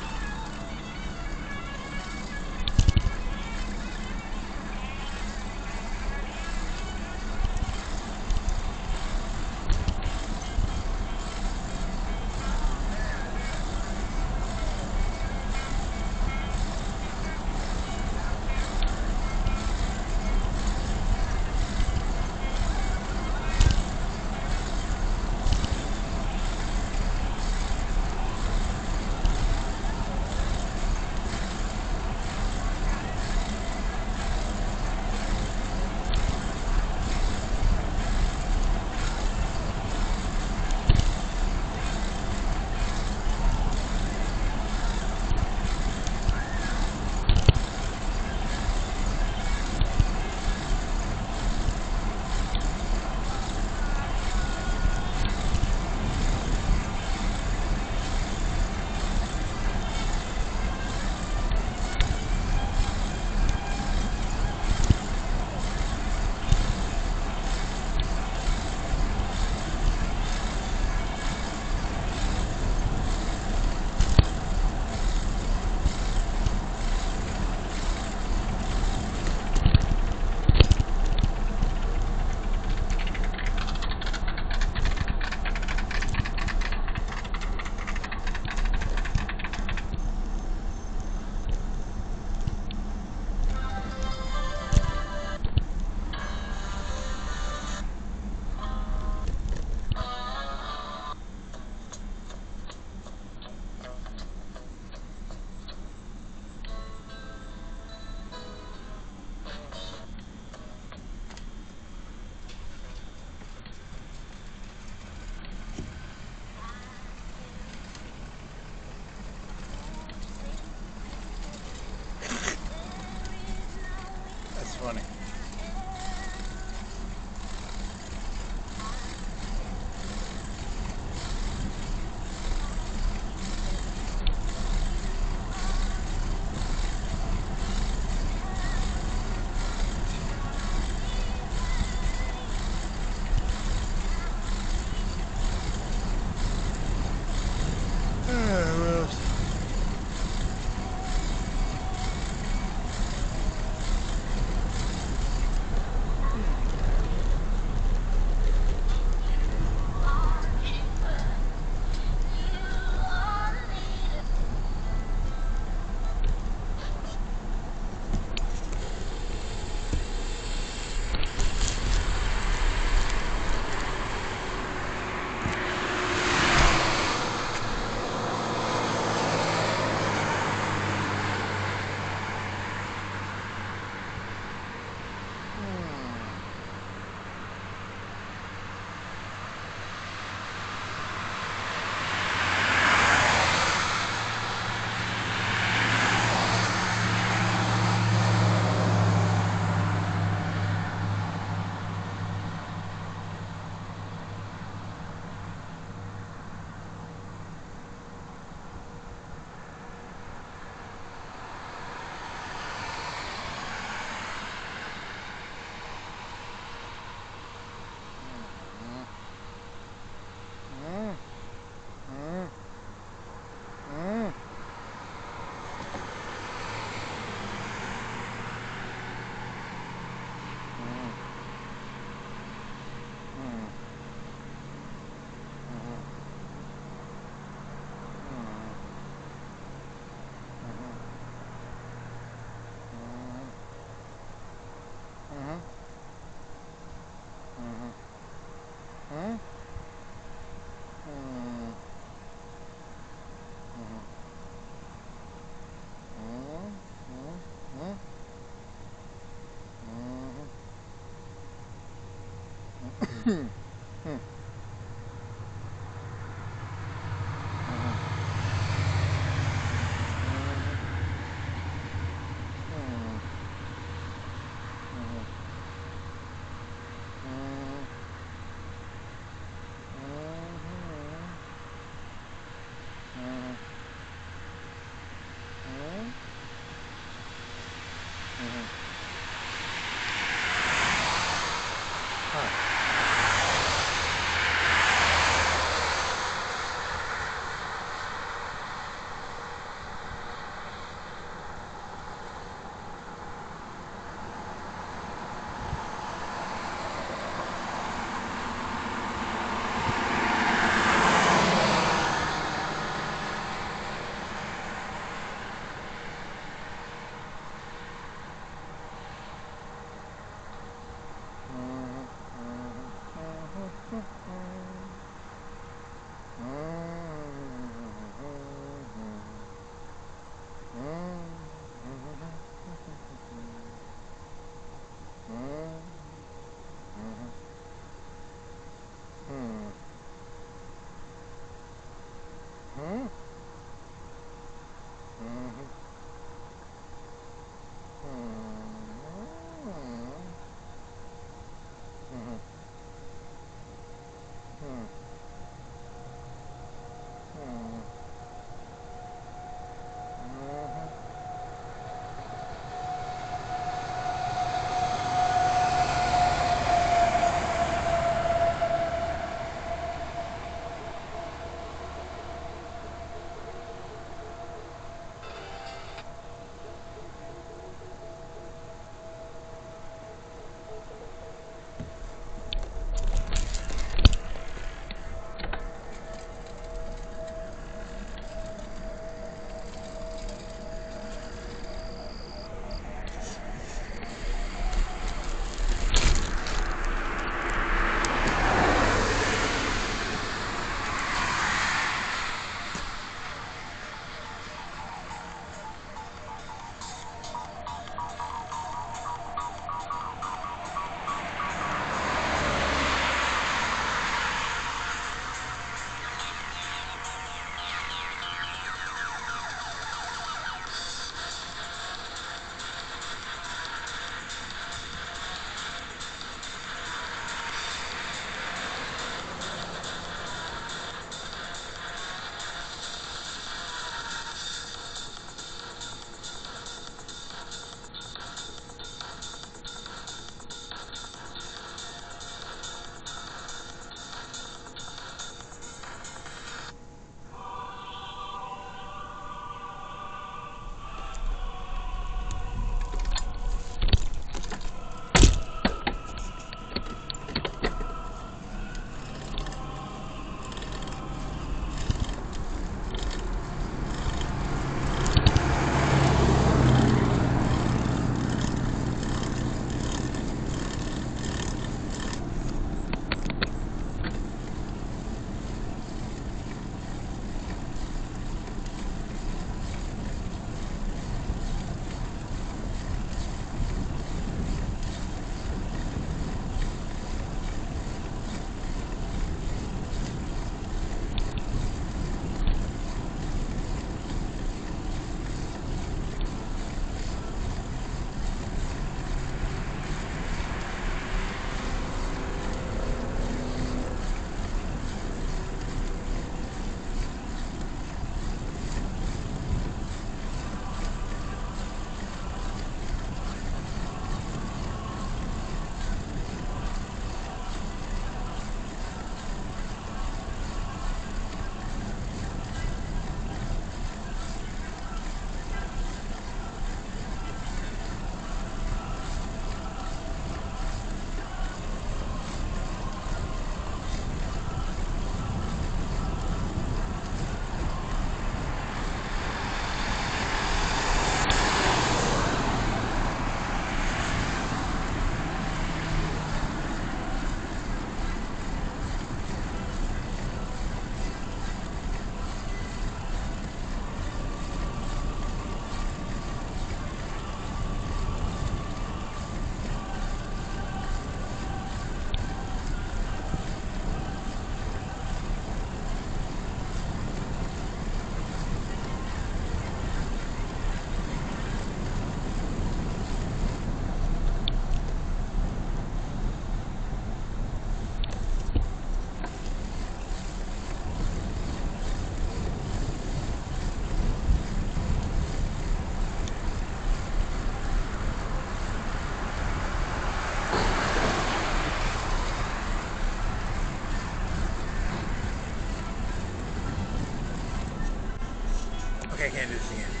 Okay, I can't do this again.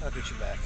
I'll get you back.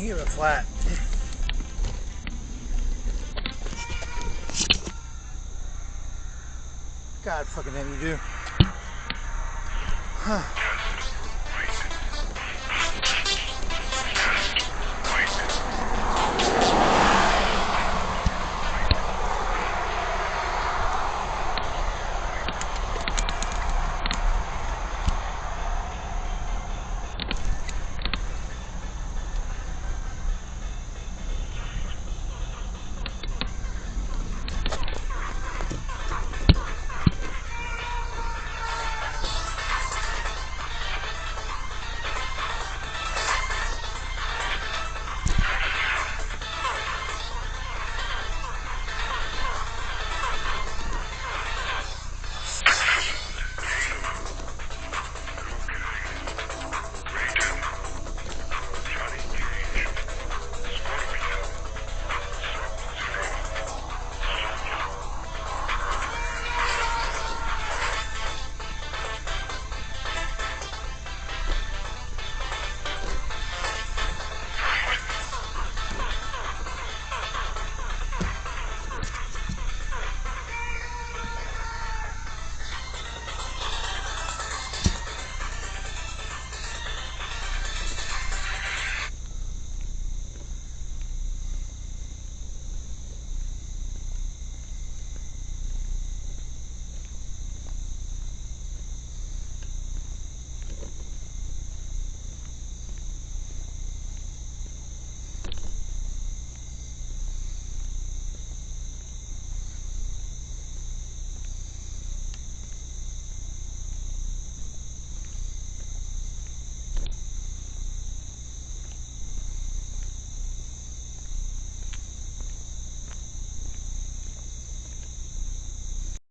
give it flat. God fucking damn you do. Huh.